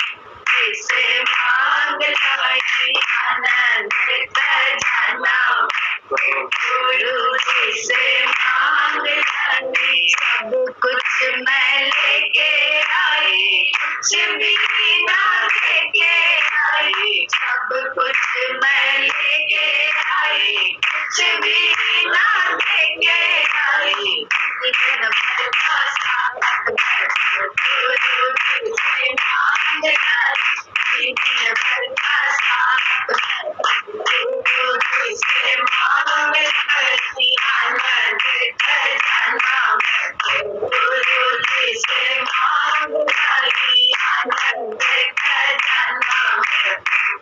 A: जी से मांग लाई, आनंद खजाना गुरु जी से मांग लाई, सब कुछ मैं लेके आई, कुछ भी ना लेके आई, सब कुछ मैं लेके आई, कुछ भी ना लेके आई, गुरु जी से मांग लाई, गुरु जी से मांग लाई, आनंद खजाना गुरु जी से मांग लाई, आनंद खजाना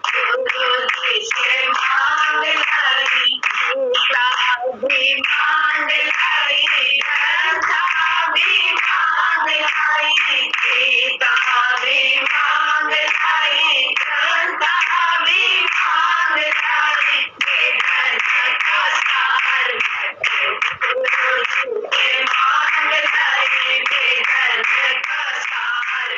A: गुरु जी से मांग लाई, गीता भी मांग लाई, ग्रंथा भी मांग लाई, गीता भी मांग लाई, ग्रंथा भी मांग लाई, वेद का सार गुरु जी से मांग लाई, वेद का सार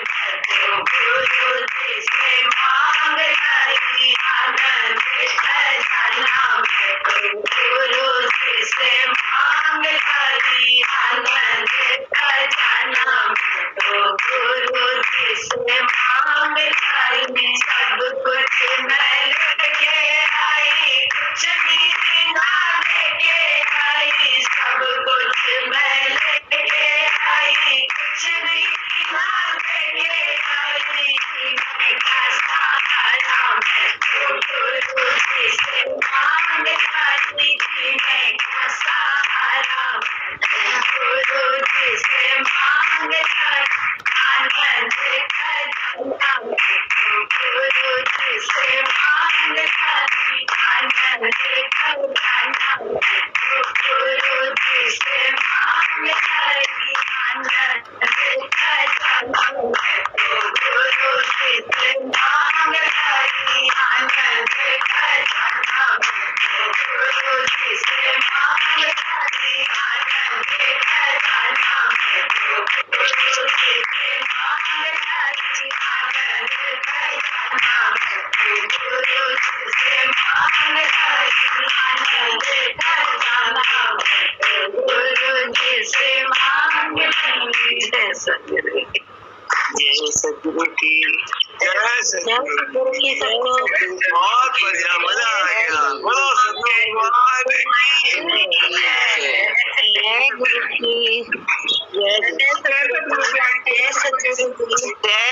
A: गुरु जी से मांग लाई, आनंद खजाना गुरु जी से मांग लाई, आनंद खजाना गुरु जी से मांग लाई, सब कुछ मैं लेके आई, कुछ भी ना लेके आई, सब कुछ मैं लेके आई, कुछ भी ना लेके आई, मैं का सहारा मैं गुरु जी से मांग लाई, मैं का सहारा गुरु जी से मांग लाई, आनंद खजाना गुरु जी से मांग लाई, आनंद खजाना गुरु जी से मांग लाई, आनंद खजाना गुरु जी से मांग लाई, आनंद खजाना गुरु जी से मांग लाई, आनंद खजाना गुरु जी से मांग लाई, आनंद खजाना गुरु जी से मांग लाई, आनंद खजाना गुरु जी से मांग लाई। जय सतगुरु, जय सतगुरु की,
C: जय सतगुरु की, बहुत बढ़िया, मजा आ गया। बोलो सतगुरु भगवान की
A: जय गुरु की, जय सतगुरु की, जय